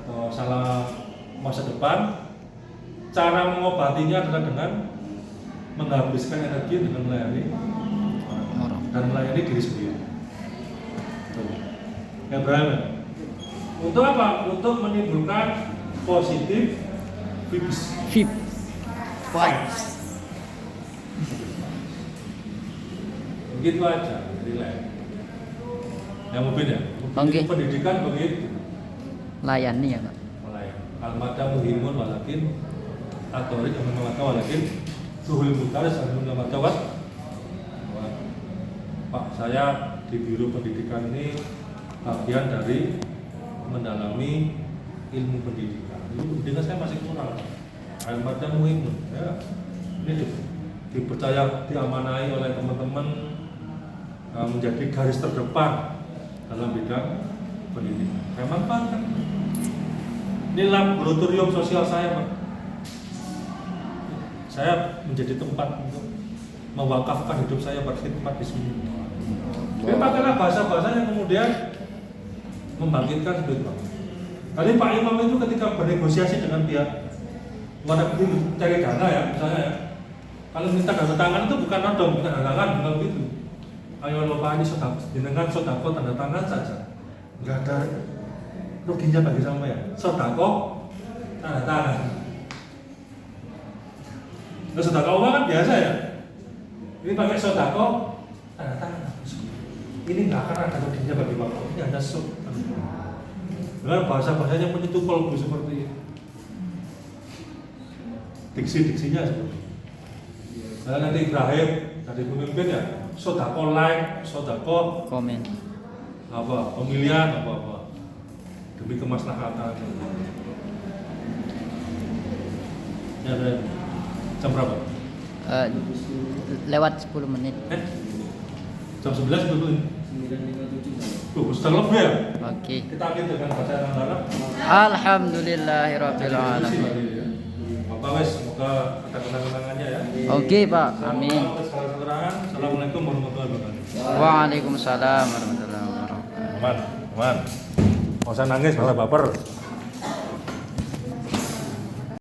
atau salah masa depan, cara mengobatinya adalah dengan menghabiskan energi dengan melayani orang dan melayani diri sendiri. Ya berani. Untuk apa? Untuk menimbulkan positif vibes. Vibes. Begitu aja, relax. Yang mungkin ya. Oke. Pendidikan begitu. Layani ya Pak. Melayani. Al-mada muhimun walakin atorik al-mada walakin suhul mutaris al-mada wat. Pak, saya di Biro Pendidikan ini bagian dari mendalami ilmu pendidikan. Ilmu pendidikan saya masih kurang. Al-mada muhimun. Ya. Ini dipercaya, diamanai oleh teman-teman menjadi garis terdepan dalam bidang pendidikan. Saya manfaatkan. Ini laboratorium sosial saya, Pak. Saya menjadi tempat untuk mewakafkan hidup saya berkhidmat di sini. Jadi pakailah bahasa-bahasa yang kemudian membangkitkan spirit Pak. Tadi Pak Imam itu ketika bernegosiasi dengan pihak luar negeri mencari dana ya, misalnya ya. Kalau minta tanda tangan itu bukan nodong, bukan tanda tangan, bukan begitu. Ayo lupa ini dengan sodako tanda tangan saja, nggak ada ruginya bagi sama ya. Sodako tanda tangan. Nah, sodako uang kan biasa ya. Ini pakai sodako tanda tangan. Ini nggak akan ada ruginya bagi bapak. Ini hanya sod. Dengan bahasa-bahasanya menyentuh kolbu seperti ini. Diksi-diksinya seperti ini. Nah, nanti Ibrahim dari pemimpin ya. Sodako like, sodako Komen. apa pemilihan apa demi kemaslahatan. Ya, jam berapa? Lewat 10 menit. Jam 11 betul. 9.57. Tuh, sudah lebih ya? Oke. Kita akhir dengan bacaan anak-anak. Alhamdulillahirabbil alamin. Bapak wes, semoga ada kenang-kenangannya ya. Oke, Pak. Amin. Assalamualaikum warahmatullahi wabarakatuh. Waalaikumsalam warahmatullahi wabarakatuh. Aman, aman. Nggak usah nangis, nggak usah baper.